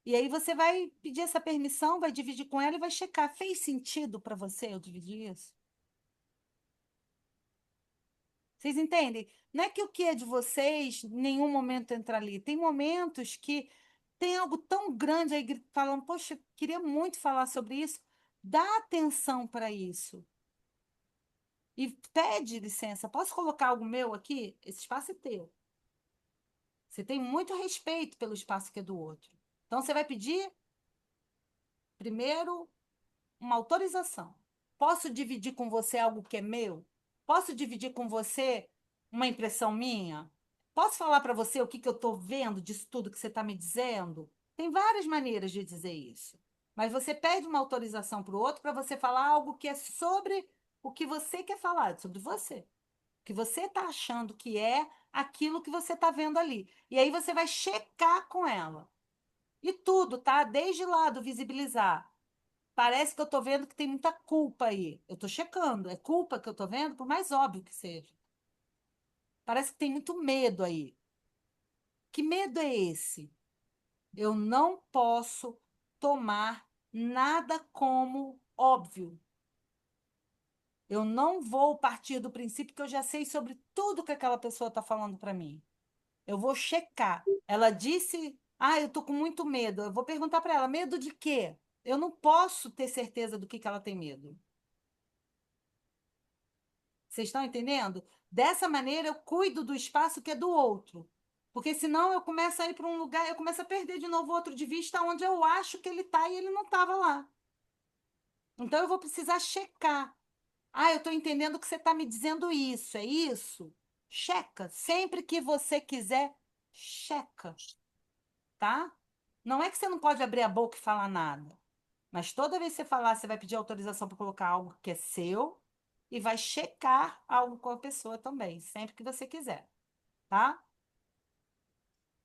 E aí você vai pedir essa permissão, vai dividir com ela e vai checar. Fez sentido para você eu dividir isso? Vocês entendem? Não é que o que é de vocês, em nenhum momento entra ali. Tem momentos que tem algo tão grande aí falando, poxa, queria muito falar sobre isso. Dá atenção para isso. E pede licença. Posso colocar algo meu aqui? Esse espaço é teu. Você tem muito respeito pelo espaço que é do outro. Então, você vai pedir, primeiro, uma autorização. Posso dividir com você algo que é meu? Posso dividir com você uma impressão minha? Posso falar para você o que eu estou vendo disso tudo que você está me dizendo? Tem várias maneiras de dizer isso. Mas você pede uma autorização para o outro para você falar algo que é sobre o que você quer falar, sobre você. O que você está achando que é aquilo que você está vendo ali. E aí você vai checar com ela. E tudo, tá? Desde lá do visibilizar. Parece que eu estou vendo que tem muita culpa aí. Eu estou checando. É culpa que eu estou vendo, por mais óbvio que seja. Parece que tem muito medo aí. Que medo é esse? Eu não posso tomar nada como óbvio. Eu não vou partir do princípio que eu já sei sobre tudo que aquela pessoa está falando para mim. Eu vou checar. Ela disse, eu estou com muito medo. Eu vou perguntar para ela, medo de quê? Eu não posso ter certeza do que ela tem medo. Vocês estão entendendo? Dessa maneira, eu cuido do espaço que é do outro. Porque senão eu começo a ir para um lugar, eu começo a perder de novo o outro de vista onde eu acho que ele está e ele não estava lá. Então eu vou precisar checar. Eu estou entendendo que você está me dizendo isso, é isso? Checa. Sempre que você quiser, checa, tá? Não é que você não pode abrir a boca e falar nada. Mas toda vez que você falar, você vai pedir autorização para colocar algo que é seu e vai checar algo com a pessoa também, sempre que você quiser, tá?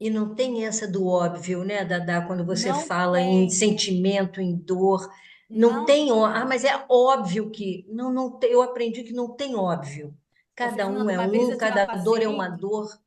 E não tem essa do óbvio, né, Dadá, quando você Não fala em tem, sentimento, em dor. Não não tem, tem. mas é óbvio que. Não, não tem, eu aprendi que não tem óbvio. Ô, Cada um Fernanda, é uma vez um, eu tive uma cada dor é uma paciente. dor.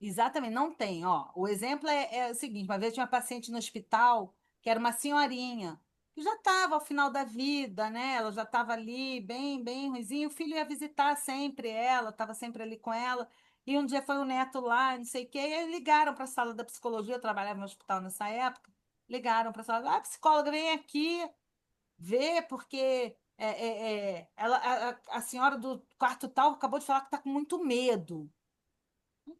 Exatamente, não tem. Ó, o exemplo é o seguinte: uma vez eu tinha uma paciente no hospital, que era uma senhorinha, que já estava ao final da vida, né? Ela já estava ali, bem, bem ruizinho. O filho ia visitar sempre ela, estava sempre ali com ela. E um dia foi o neto lá, não sei o quê, e aí ligaram para a sala da psicologia, eu trabalhava no hospital nessa época. Ligaram para a sala, psicóloga, vem aqui ver, porque a senhora do quarto tal acabou de falar que está com muito medo.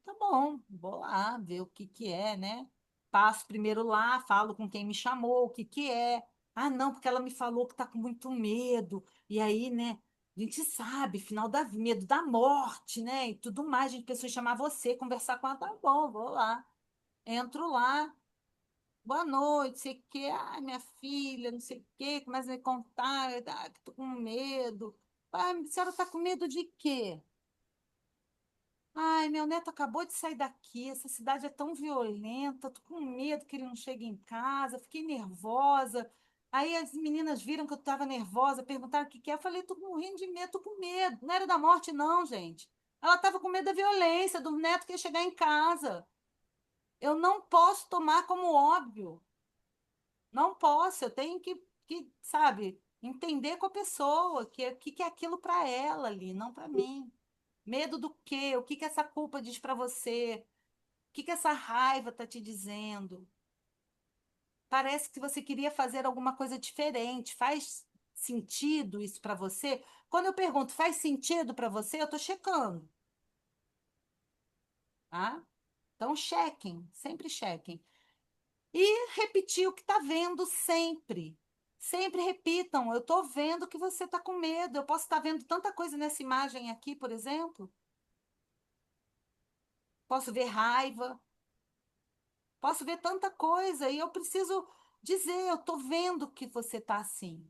Tá bom, vou lá ver o que que é, né? Passo primeiro lá, falo com quem me chamou, o que que é. Não, porque ela me falou que tá com muito medo. E aí, né? A gente sabe, final da medo da morte, né? E tudo mais. A gente pensou em chamar você, conversar com ela. Tá bom, vou lá. Entro lá. Boa noite, sei o quê. Minha filha, não sei o quê. Começa a me contar. Que tô com medo. A senhora tá com medo de quê? Meu neto acabou de sair daqui, essa cidade é tão violenta, tô com medo que ele não chegue em casa, fiquei nervosa. Aí as meninas viram que eu estava nervosa, perguntaram o que que é, eu falei, tô morrendo de medo, tô com medo. Não era da morte, não, gente. Ela estava com medo da violência, do neto que ia chegar em casa. Eu não posso tomar como óbvio. Não posso, eu tenho sabe, entender com a pessoa que é aquilo para ela ali, não para mim. Medo do quê? O que que essa culpa diz para você? O que que essa raiva está te dizendo? Parece que você queria fazer alguma coisa diferente. Faz sentido isso para você? Quando eu pergunto, faz sentido para você? Eu estou checando, tá? Então, chequem, sempre chequem. E repetir o que está vendo sempre. Sempre repitam: eu estou vendo que você está com medo. Eu posso estar vendo tanta coisa nessa imagem aqui, por exemplo. Posso ver raiva, posso ver tanta coisa e eu preciso dizer: eu estou vendo que você está assim.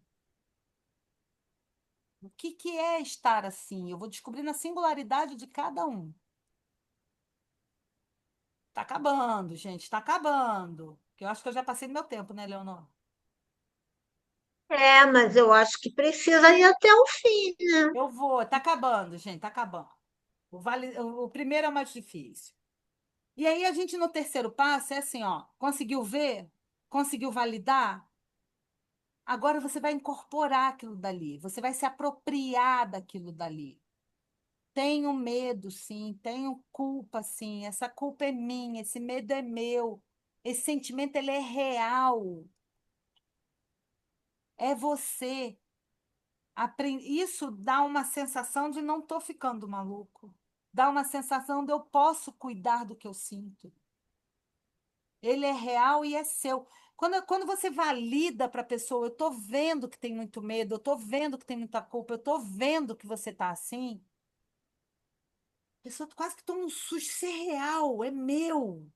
O que é estar assim? Eu vou descobrindo a singularidade de cada um. Está acabando, gente, está acabando. Que eu acho que eu já passei do meu tempo, né, Leonor? Mas eu acho que precisa ir até o fim, né? Eu vou, está acabando, gente, está acabando. O primeiro é o mais difícil. E aí a gente no terceiro passo é assim, ó, conseguiu ver? Conseguiu validar? Agora você vai incorporar aquilo dali, você vai se apropriar daquilo dali. Tenho medo, sim, tenho culpa, sim, essa culpa é minha, esse medo é meu, esse sentimento ele é real, é você. Isso dá uma sensação de não estou ficando maluco, dá uma sensação de eu posso cuidar do que eu sinto. Ele é real e é seu. Quando você valida para a pessoa: eu estou vendo que tem muito medo, eu estou vendo que tem muita culpa, eu estou vendo que você está assim, a pessoa quase que toma um susto. Isso é real, é meu.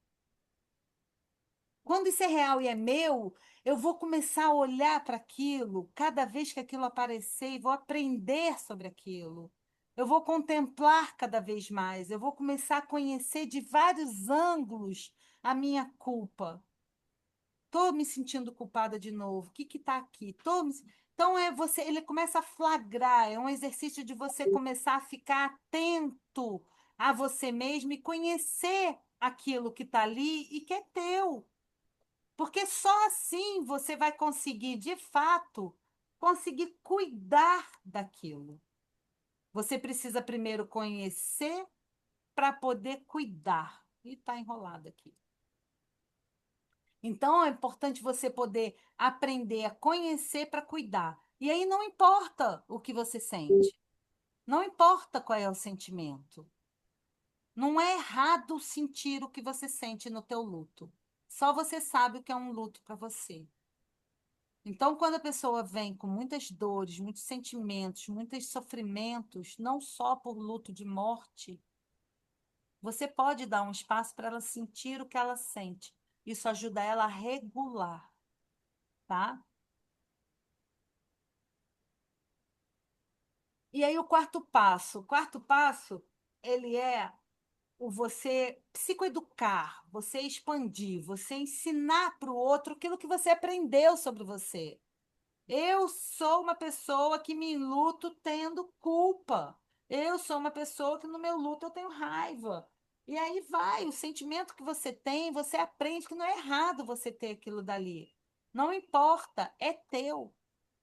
Quando isso é real e é meu, eu vou começar a olhar para aquilo cada vez que aquilo aparecer e vou aprender sobre aquilo. Eu vou contemplar cada vez mais, eu vou começar a conhecer de vários ângulos a minha culpa. Estou me sentindo culpada de novo. O que está aqui? Então ele começa a flagrar, é um exercício de você começar a ficar atento a você mesmo e conhecer aquilo que está ali e que é teu. Porque só assim você vai conseguir, de fato, conseguir cuidar daquilo. Você precisa primeiro conhecer para poder cuidar. E está enrolado aqui. Então, é importante você poder aprender a conhecer para cuidar. E aí não importa o que você sente. Não importa qual é o sentimento. Não é errado sentir o que você sente no teu luto. Só você sabe o que é um luto para você. Então, quando a pessoa vem com muitas dores, muitos sentimentos, muitos sofrimentos, não só por luto de morte, você pode dar um espaço para ela sentir o que ela sente. Isso ajuda ela a regular, tá? E aí o quarto passo, ele é o você psicoeducar, você expandir, você ensinar para o outro aquilo que você aprendeu sobre você. Eu sou uma pessoa que me luto tendo culpa. Eu sou uma pessoa que no meu luto eu tenho raiva. E aí vai, o sentimento que você tem, você aprende que não é errado você ter aquilo dali. Não importa, é teu.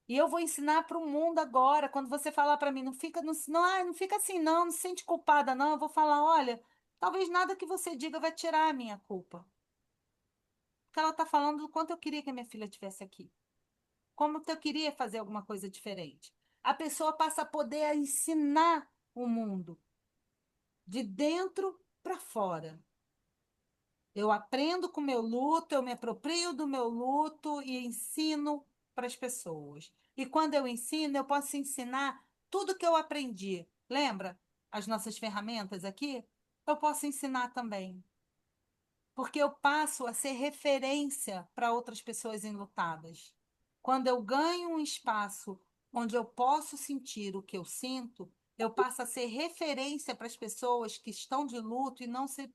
E eu vou ensinar para o mundo agora. Quando você falar para mim: não fica, não fica assim, não se sente culpada, não. Eu vou falar: olha, talvez nada que você diga vai tirar a minha culpa. Porque ela está falando do quanto eu queria que a minha filha estivesse aqui. Como que eu queria fazer alguma coisa diferente. A pessoa passa a poder ensinar o mundo de dentro para fora. Eu aprendo com o meu luto, eu me aproprio do meu luto e ensino para as pessoas. E quando eu ensino, eu posso ensinar tudo que eu aprendi. Lembra as nossas ferramentas aqui? Eu posso ensinar também. Porque eu passo a ser referência para outras pessoas enlutadas. Quando eu ganho um espaço onde eu posso sentir o que eu sinto, eu passo a ser referência para as pessoas que estão de luto e não se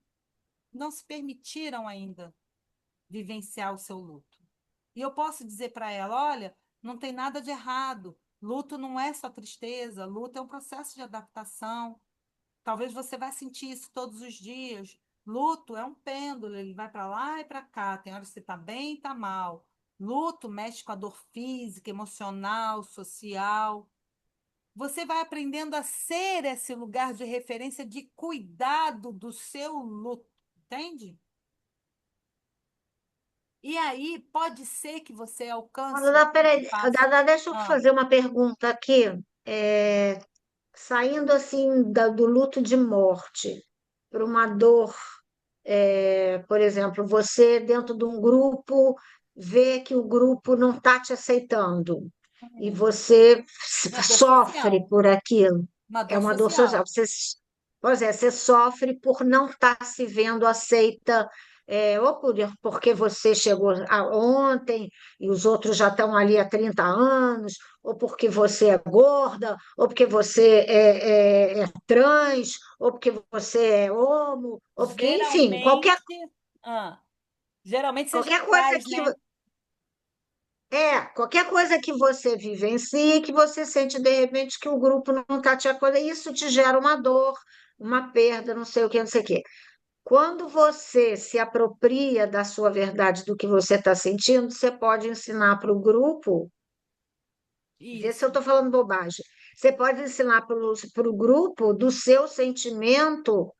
permitiram ainda vivenciar o seu luto. E eu posso dizer para ela: olha, não tem nada de errado. Luto não é só tristeza, luto é um processo de adaptação. Talvez você vai sentir isso todos os dias. Luto é um pêndulo, ele vai para lá e para cá. Tem horas que você está bem e está mal. Luto mexe com a dor física, emocional, social. Você vai aprendendo a ser esse lugar de referência de cuidado do seu luto, entende? E aí pode ser que você alcance o Dada, peraí, passo. Dada, deixa eu Ah, fazer uma pergunta aqui. Saindo assim do luto de morte para uma dor, por exemplo, você dentro de um grupo vê que o grupo não está te aceitando e você Uma dor sofre social. por aquilo. Uma É dor uma dor social. social. Pois é, você sofre por não estar se vendo aceita, ou porque você chegou ontem e os outros já estão ali há 30 anos, ou porque você é gorda, ou porque você é trans, ou porque você é homo, ou porque, enfim, Geralmente, ah, geralmente você já qualquer coisa traz, que né? qualquer coisa que você vivencie, que você sente de repente que o grupo não está te acolhendo, isso te gera uma dor, uma perda, não sei o que, não sei o quê. Quando você se apropria da sua verdade, do que você está sentindo, você pode ensinar para o grupo, vê se eu Isso. estou falando bobagem. Você pode ensinar para o grupo do seu sentimento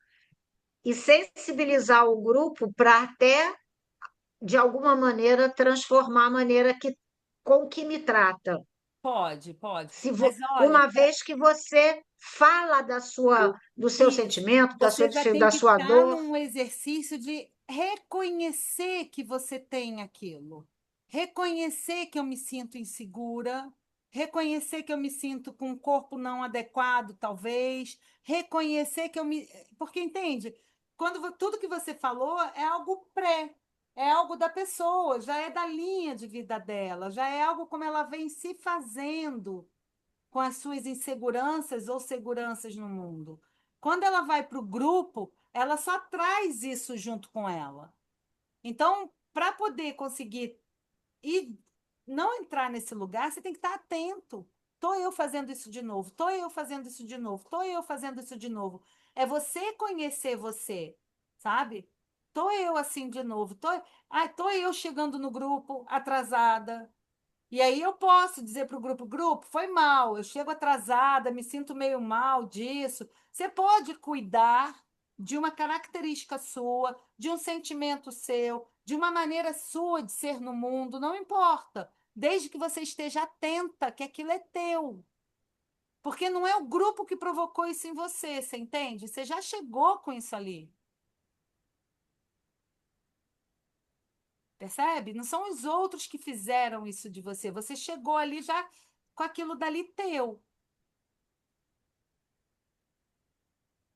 e sensibilizar o grupo para até, de alguma maneira, transformar a maneira com que me trata. Pode, pode. Se Mas olha, uma vez que você fala do seu isso. sentimento, Você já tem da que sua estar dor, num exercício de reconhecer que você tem aquilo. Reconhecer que eu me sinto insegura, reconhecer que eu me sinto com um corpo não adequado, talvez, reconhecer que eu me. Porque, entende? Tudo que você falou é algo pré, é algo da pessoa, já é da linha de vida dela, já é algo como ela vem se fazendo com as suas inseguranças ou seguranças no mundo. Quando ela vai para o grupo, ela só traz isso junto com ela. Então, para poder conseguir e não entrar nesse lugar, você tem que estar atento. Estou eu fazendo isso de novo, estou eu fazendo isso de novo, estou eu fazendo isso de novo. É você conhecer você, sabe? Estou eu assim de novo, tô eu chegando no grupo atrasada, e aí eu posso dizer para o grupo, foi mal, eu chego atrasada, me sinto meio mal disso. Você pode cuidar de uma característica sua, de um sentimento seu, de uma maneira sua de ser no mundo, não importa, desde que você esteja atenta que aquilo é teu. Porque não é o grupo que provocou isso em você, você entende? Você já chegou com isso ali. Percebe? Não são os outros que fizeram isso de você. Você chegou ali já com aquilo dali teu.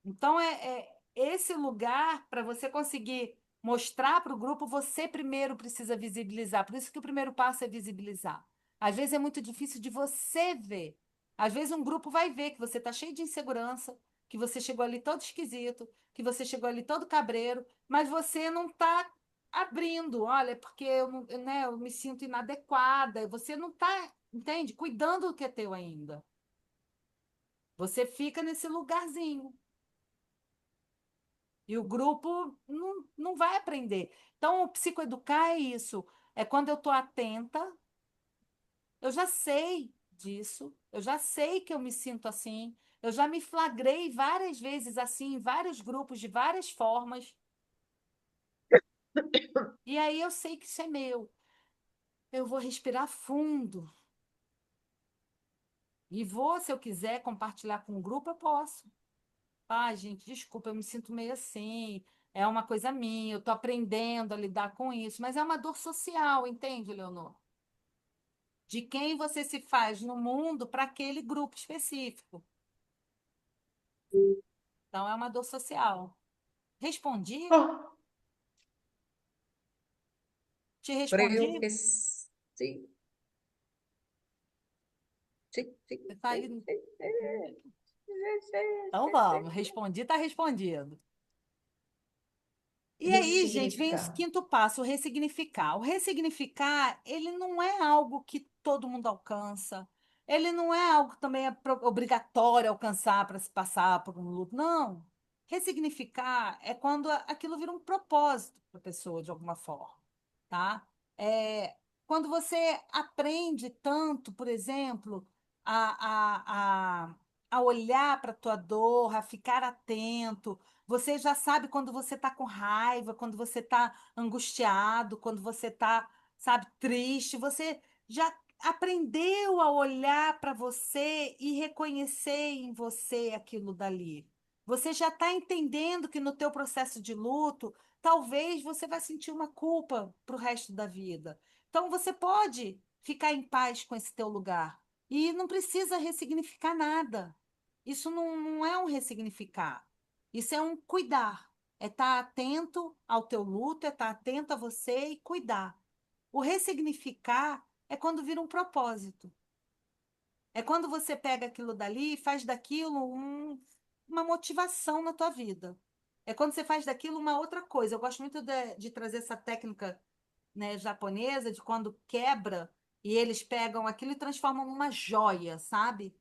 Então, é esse lugar, para você conseguir mostrar para o grupo, você primeiro precisa visibilizar. Por isso que o primeiro passo é visibilizar. Às vezes é muito difícil de você ver. Às vezes um grupo vai ver que você está cheio de insegurança, que você chegou ali todo esquisito, que você chegou ali todo cabreiro, mas você não está abrindo. Olha, é porque né, eu me sinto inadequada. Você não está, entende? Cuidando do que é teu ainda. Você fica nesse lugarzinho. E o grupo não vai aprender. Então, o psicoeducar é isso. É quando eu estou atenta, eu já sei disso, eu já sei que eu me sinto assim, eu já me flagrei várias vezes assim, em vários grupos, de várias formas. E aí eu sei que isso é meu. Eu vou respirar fundo. E vou, se eu quiser compartilhar com o grupo, eu posso. Ah, gente, desculpa, eu me sinto meio assim. É uma coisa minha, eu estou aprendendo a lidar com isso, mas é uma dor social, entende, Leonor? De quem você se faz no mundo para aquele grupo específico. Então, é uma dor social. Respondi? Oh, Te creio respondi? que sim, sim, sim, Você tá aí? sim, sim, sim, sim, Então, sim, vamos. sim. Respondi, está respondido. E aí, gente, vem o Ressignificar. quinto passo, o ressignificar. O ressignificar, ele não é algo que todo mundo alcança. Ele não é algo que também é obrigatório alcançar para se passar por um luto. Não. Ressignificar é quando aquilo vira um propósito para a pessoa, de alguma forma, tá? É, quando você aprende tanto, por exemplo, a olhar para a tua dor, a ficar atento, você já sabe quando você está com raiva, quando você está angustiado, quando você está, sabe, triste. Você já aprendeu a olhar para você e reconhecer em você aquilo dali. Você já está entendendo que no teu processo de luto, talvez você vai sentir uma culpa para o resto da vida. Então, você pode ficar em paz com esse teu lugar. E não precisa ressignificar nada. Isso não é um ressignificar. Isso é um cuidar. É estar atento ao teu luto, é estar atento a você e cuidar. O ressignificar é quando vira um propósito. É quando você pega aquilo dali e faz daquilo uma motivação na tua vida. É quando você faz daquilo uma outra coisa. Eu gosto muito de trazer essa técnica, né, japonesa, de quando quebra e eles pegam aquilo e transformam numa joia, sabe?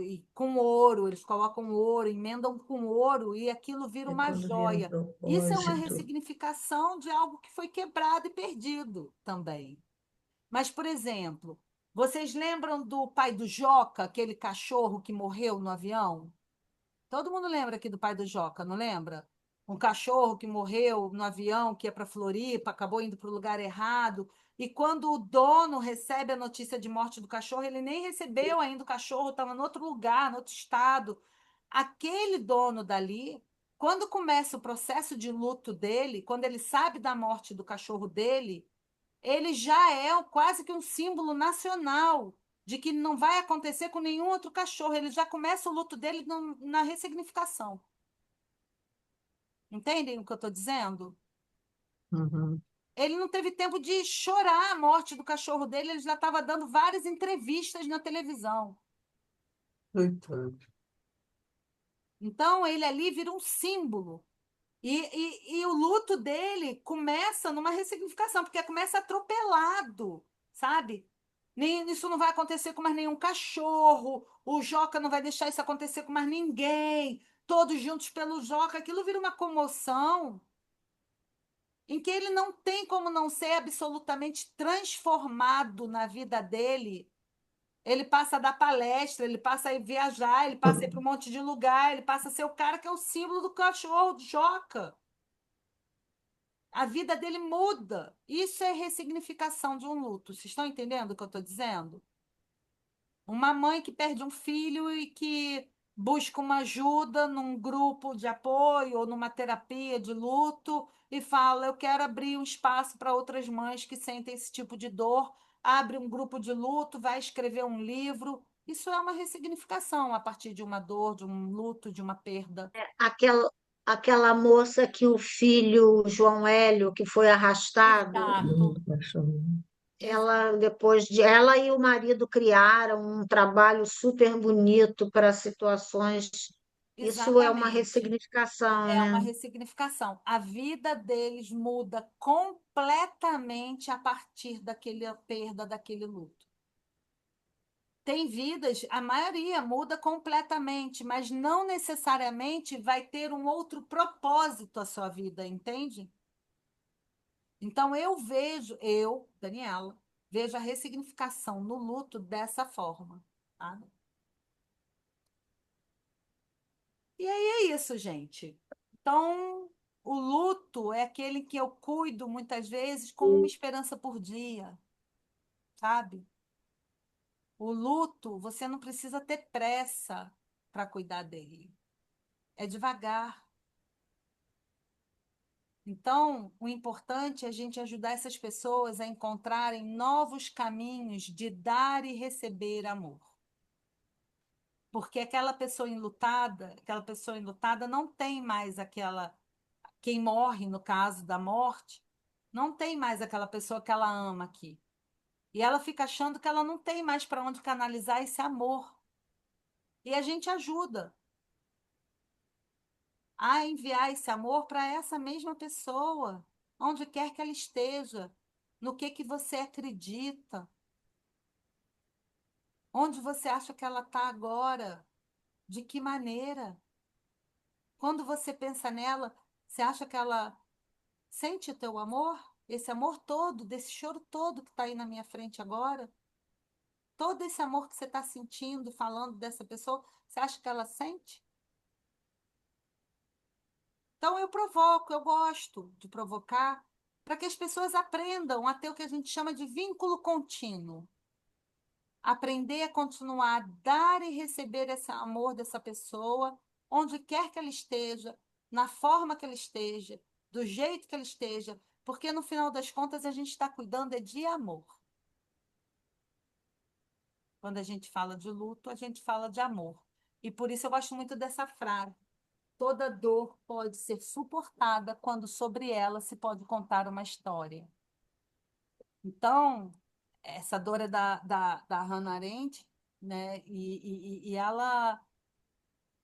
E com ouro, eles colocam ouro, emendam com ouro e aquilo vira É uma quando vira um joia. Isso é uma propósito. ressignificação de algo que foi quebrado e perdido também. Mas, por exemplo, vocês lembram do pai do Joca, aquele cachorro que morreu no avião? Todo mundo lembra aqui do pai do Joca, não lembra? Um cachorro que morreu no avião, que ia para Floripa, acabou indo para o lugar errado. E quando o dono recebe a notícia de morte do cachorro, ele nem recebeu ainda o cachorro, estava em outro lugar, em outro estado. Aquele dono dali, quando começa o processo de luto dele, quando ele sabe da morte do cachorro dele, ele já é quase que um símbolo nacional de que não vai acontecer com nenhum outro cachorro. Ele já começa o luto dele na ressignificação. Entendem o que eu estou dizendo? Uhum. Ele não teve tempo de chorar a morte do cachorro dele, ele já estava dando várias entrevistas na televisão. Coitado. Então, ele ali vira um símbolo. E o luto dele começa numa ressignificação, porque começa atropelado, sabe? Isso não vai acontecer com mais nenhum cachorro, o Joca não vai deixar isso acontecer com mais ninguém, todos juntos pelo Joca, aquilo vira uma comoção em que ele não tem como não ser absolutamente transformado na vida dele. Ele passa a dar palestra, ele passa a viajar, ele passa a ir para um monte de lugar, ele passa a ser o cara que é o símbolo do cachorro, do Joca. A vida dele muda. Isso é ressignificação de um luto. Vocês estão entendendo o que eu estou dizendo? Uma mãe que perde um filho e que busca uma ajuda num grupo de apoio ou numa terapia de luto e fala: Eu quero abrir um espaço para outras mães que sentem esse tipo de dor. Abre um grupo de luto, vai escrever um livro. Isso é uma ressignificação a partir de uma dor, de um luto, de uma perda. Aquela, aquela moça que o filho, João Hélio, que foi arrastado, Exato. Do cachorro. ela depois de ela e o marido criaram um trabalho super bonito para situações. Isso é uma Exatamente. ressignificação, É uma né? ressignificação. A vida deles muda completamente a partir daquela perda, daquele luto. Tem vidas, a maioria muda completamente, mas não necessariamente vai ter um outro propósito a sua vida, entende? Então Daniela, vejo a ressignificação no luto dessa forma, tá? E aí é isso, gente. Então, o luto é aquele que eu cuido muitas vezes com uma esperança por dia, sabe? O luto, você não precisa ter pressa para cuidar dele. É devagar. Então, o importante é a gente ajudar essas pessoas a encontrarem novos caminhos de dar e receber amor. Porque aquela pessoa enlutada não tem mais quem morre, no caso da morte, não tem mais aquela pessoa que ela ama aqui. E ela fica achando que ela não tem mais para onde canalizar esse amor. E a gente ajuda a enviar esse amor para essa mesma pessoa, onde quer que ela esteja, no que você acredita, onde você acha que ela está agora, de que maneira. Quando você pensa nela, você acha que ela sente o teu amor? Esse amor todo, desse choro todo que está aí na minha frente agora? Todo esse amor que você está sentindo, falando dessa pessoa, você acha que ela sente? Então eu provoco, eu gosto de provocar para que as pessoas aprendam a ter o que a gente chama de vínculo contínuo. Aprender a continuar a dar e receber esse amor dessa pessoa, onde quer que ela esteja, na forma que ela esteja, do jeito que ela esteja, Porque no final das contas a gente está cuidando é de amor. Quando a gente fala de luto, a gente fala de amor. E por isso eu gosto muito dessa frase. Toda dor pode ser suportada quando sobre ela se pode contar uma história. Então, essa dor é da Hannah Arendt, né? E ela.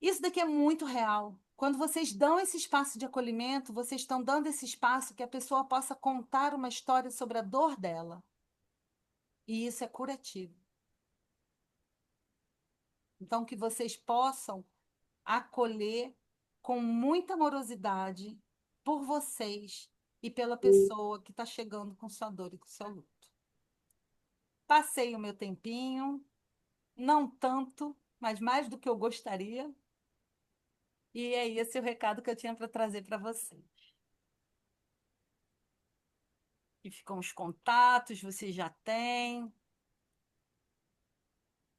Isso daqui é muito real. Quando vocês dão esse espaço de acolhimento, vocês estão dando esse espaço que a pessoa possa contar uma história sobre a dor dela. E isso é curativo. Então, que vocês possam acolher com muita amorosidade por vocês e pela pessoa que está chegando com sua dor e com seu luto. Passei o meu tempinho, não tanto, mas mais do que eu gostaria. E é esse o recado que eu tinha para trazer para vocês. E ficam os contatos, vocês já têm.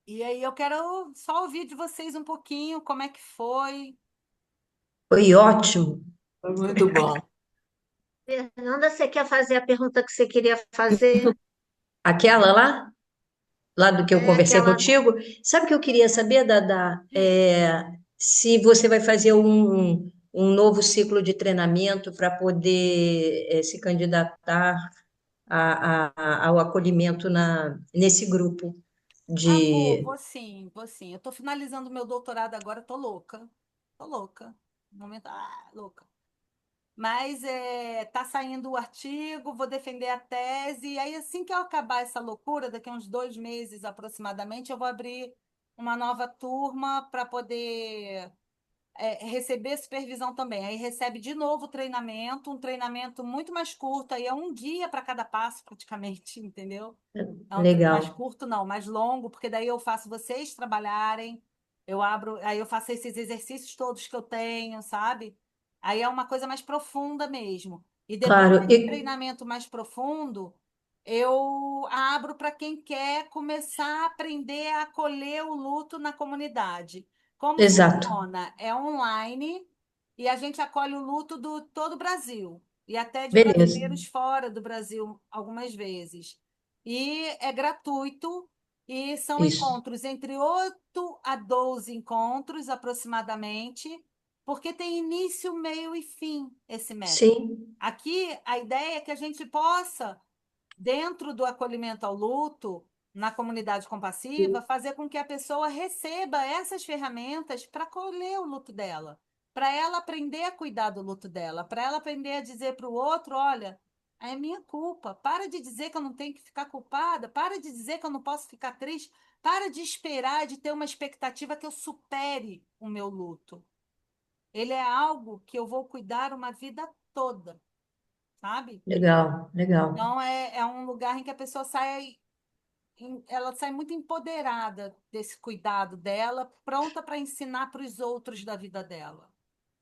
E aí eu quero só ouvir de vocês um pouquinho como é que foi. Foi ótimo. Foi muito bom. Fernanda, você quer fazer a pergunta que você queria fazer? Aquela lá do que eu É conversei aquela. contigo, sabe o que eu queria saber, Dada? Se você vai fazer um novo ciclo de treinamento para poder se candidatar ao acolhimento nesse grupo Ah, vou, de. vou sim, vou sim. Eu estou finalizando meu doutorado agora, tô louca. Tô louca. No momento, louca. Mas tá saindo o artigo, vou defender a tese, e aí assim que eu acabar essa loucura, daqui a uns 2 meses aproximadamente, eu vou abrir uma nova turma para poder receber supervisão também. Aí recebe de novo o treinamento, um treinamento muito mais curto, aí é um dia para cada passo praticamente, entendeu? É um mais Legal. curto, não, mais longo, porque daí eu faço vocês trabalharem, eu abro, aí eu faço esses exercícios todos que eu tenho, sabe? Aí é uma coisa mais profunda mesmo. E depois Claro, desse treinamento mais profundo, eu abro para quem quer começar a aprender a acolher o luto na comunidade. Como exato. funciona? É online e a gente acolhe o luto do todo o Brasil e até de Beleza. brasileiros fora do Brasil algumas vezes. E é gratuito e são Isso. encontros entre 8 a 12 encontros aproximadamente, porque tem início, meio e fim esse método. Sim, Aqui a ideia é que a gente possa, dentro do acolhimento ao luto, na comunidade compassiva, fazer com que a pessoa receba essas ferramentas para acolher o luto dela, para ela aprender a cuidar do luto dela, para ela aprender a dizer para o outro, olha, é minha culpa, para de dizer que eu não tenho que ficar culpada, para de dizer que eu não posso ficar triste, para de esperar, de ter uma expectativa que eu supere o meu luto. Ele é algo que eu vou cuidar uma vida toda, sabe? legal, legal. Então, é um lugar em que a pessoa sai, ela sai muito empoderada desse cuidado dela, pronta para ensinar para os outros da vida dela.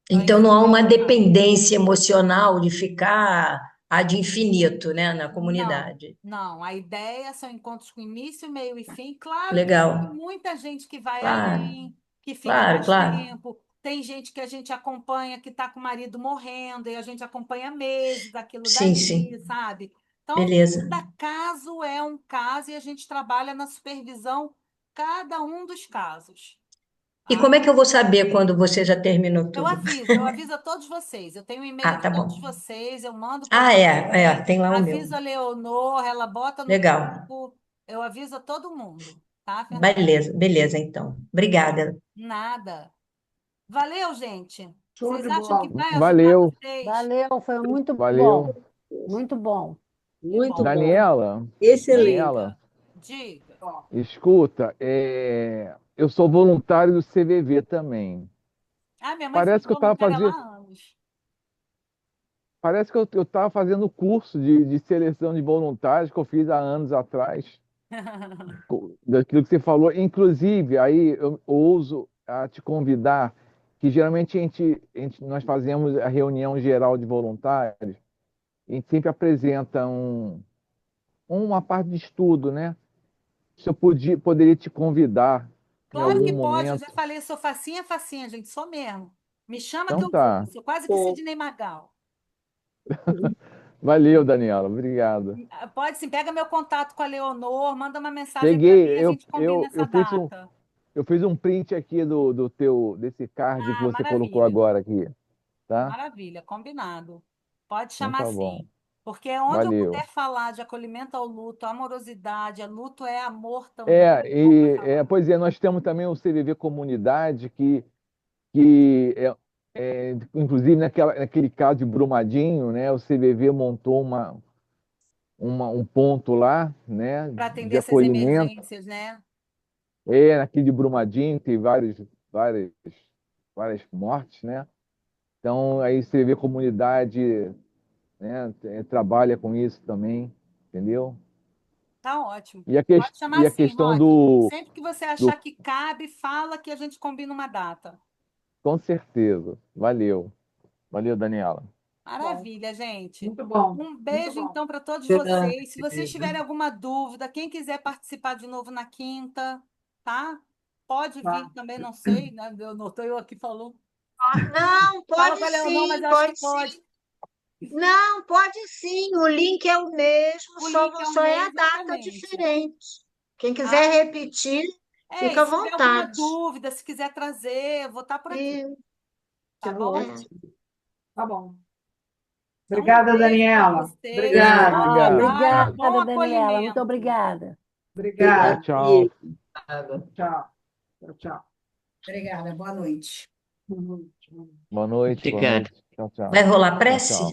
Então, Então isso não é há bem uma legal. dependência emocional de ficar ad infinito, né, na Não, comunidade. não. A ideia são encontros com início, meio e fim. Claro que tem Legal. muita gente que vai Claro, além, que fica claro, mais claro. tempo. Tem gente que a gente acompanha que está com o marido morrendo e a gente acompanha meses aquilo Sim, dali, sim. sabe? Então, Beleza. cada caso é um caso e a gente trabalha na supervisão cada um dos casos. E Tá? como é que eu vou saber quando você já terminou tudo? Eu aviso a todos vocês. Eu tenho o e-mail Ah, de tá todos bom. vocês, eu mando para Ah, vocês, tem lá o meu. aviso a Leonor, ela bota no Legal. grupo, eu aviso a todo mundo, tá, Fernanda? Beleza, beleza, então. Obrigada. Nada. Valeu, gente. Show Vocês de acham que bola. vai ajudar Valeu, vocês? Valeu, foi muito bom. valeu. Muito bom. Que Muito bom. bom. Daniela, Excelente. Daniela, Diga. escuta, eu sou voluntário do CVV também. Ah, minha mãe foi Parece que eu estava voluntária lá fazendo, há anos. parece que eu estava fazendo curso de seleção de voluntários que eu fiz há anos atrás, daquilo que você falou. Inclusive, aí eu ouso a te convidar, que geralmente nós fazemos a reunião geral de voluntários, e a gente sempre apresenta uma parte de estudo, né? Se eu poderia te convidar em Claro algum que pode, eu já momento. falei, sou facinha, gente, sou mesmo. Me chama que Então eu vou. tá. Sou quase que Bom, Sidney Magal. Valeu, Daniela. Obrigado. Pode sim, pega meu contato com a Leonor, manda uma mensagem para Peguei, mim, a gente combina essa data. eu fiz um print aqui desse card que Ah, você colocou maravilha. agora aqui, tá? Maravilha, combinado. Pode Então chamar tá bom. sim. Porque onde eu Valeu. puder falar de acolhimento ao luto, amorosidade, luto é amor também, eu vou falar. Pois é, nós temos também o CVV Comunidade, que inclusive naquele caso de Brumadinho, né, o CVV montou um ponto lá, né, Para atender de essas acolhimento. emergências, né? Naquele de Brumadinho tem várias mortes, né? Então, aí o CVV Comunidade, né, trabalha com isso também, entendeu? Tá ótimo. E a, Pode chamar e a sim, questão Roque. Sempre que você achar do. que cabe, fala que a gente combina uma data. Com certeza. Valeu. Valeu, Daniela. Bom, Maravilha, gente. muito bom. Um Muito beijo, bom. então, para todos Verdade. vocês. Se vocês tiverem alguma dúvida, quem quiser participar de novo na quinta, tá? Pode vir Tá. também, não sei, né? Não estou eu aqui falando. Não, Fala pode com a Leonor, mas sim, eu acho que pode pode. sim. Não, pode sim. O link é o mesmo, O link é o só é a mesmo, data exatamente. diferente. Quem Tá? quiser repetir, E fica à se tiver alguma vontade. dúvida, se quiser trazer, eu vou estar por aqui, E, tá Que bom? ótimo. Tá bom. Então, um Obrigada, beijo para Daniela. vocês. Obrigado. Bom Obrigado. trabalho, bom Obrigada, Daniela. Muito acolhimento. obrigada. Obrigado. Tchau. Obrigada. Tchau. Tchau, tchau. Obrigada, boa noite. Boa noite. Boa noite. Boa Obrigado. noite. Tchau, tchau. Vai rolar Tchau, prece? tchau.